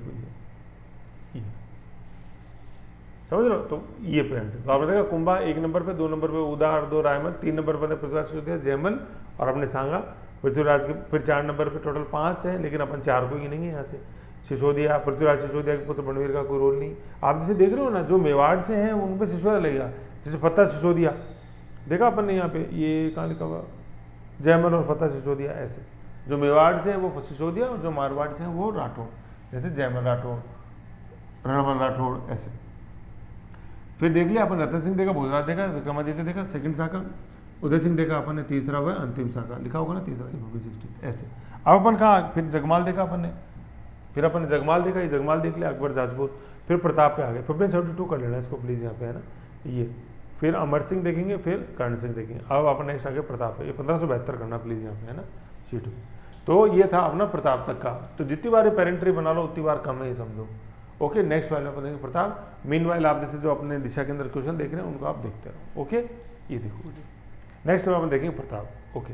समझ लो। तो ये पेरेंट्री, तो आपने देखा कुंभा 1 नंबर पे, 2 नंबर पे उदा और 2 रायमल, 3 नंबर पर पृथ्वीराज सिसोदिया, जयमल और अपने सांगा पृथ्वीराज के, फिर 4 नंबर पे टोटल 5 है, लेकिन अपन 4 को गिनेंगे यहाँ से। सिसोदिया, पृथ्वीराज सिसोदिया के पुत्र बनवीर का कोई रोल नहीं। आप जैसे देख रहे हो ना, जो मेवाड़ से हैं उन पर सिसोदिया लगेगा, जैसे फतेह सिसोदिया देखा अपन ने यहाँ पे, ये कहाँ लिखा हुआ, जयमल और फतेह सिसोदिया, ऐसे। जो मेवाड़ से है वो सिसोदिया, और जो मारवाड़ से है वो राठौड़, जैसे जयमल राठौड़, रणमल राठौड़, ऐसे। फिर देख लिया अपन, रतन सिंह देखा, भोजराज देखा, विक्रमादित्य देखा, सेकंड शाखा, उदय सिंह देखा अपन ने, तीसरा हुआ अंतिम शाखा, लिखा होगा ना तीसरा, 16, ऐसे। अब अपन कहा, फिर जगमाल देखा अपन ने, फिर अपन ने जगमाल देखा, ये जगमाल देख लिया, अकबर जाजपुर, फिर प्रताप पे आ गए। 1572 कर लेना इसको प्लीज़ यहाँ पे, है ना ये। फिर अमर सिंह देखेंगे, फिर कर्ण सिंह देखेंगे। अब अपन नेक्स्ट आगे प्रताप है, ये 1572 करना प्लीज़ यहाँ पे, है ना शीट। तो ये था अपना प्रताप तक का। तो जितनी बार पेरेंट्री बना लो उतनी बार कम है, ये समझो। ओके, नेक्स्ट वाले अपन देखेंगे प्रताप। मीन वाइल आप जैसे जो अपने दिशा के अंदर क्वेश्चन देख रहे हैं उनको आप देखते रहो। ओके, ये देखो नेक्स्ट में अपन देखेंगे प्रताप। ओके।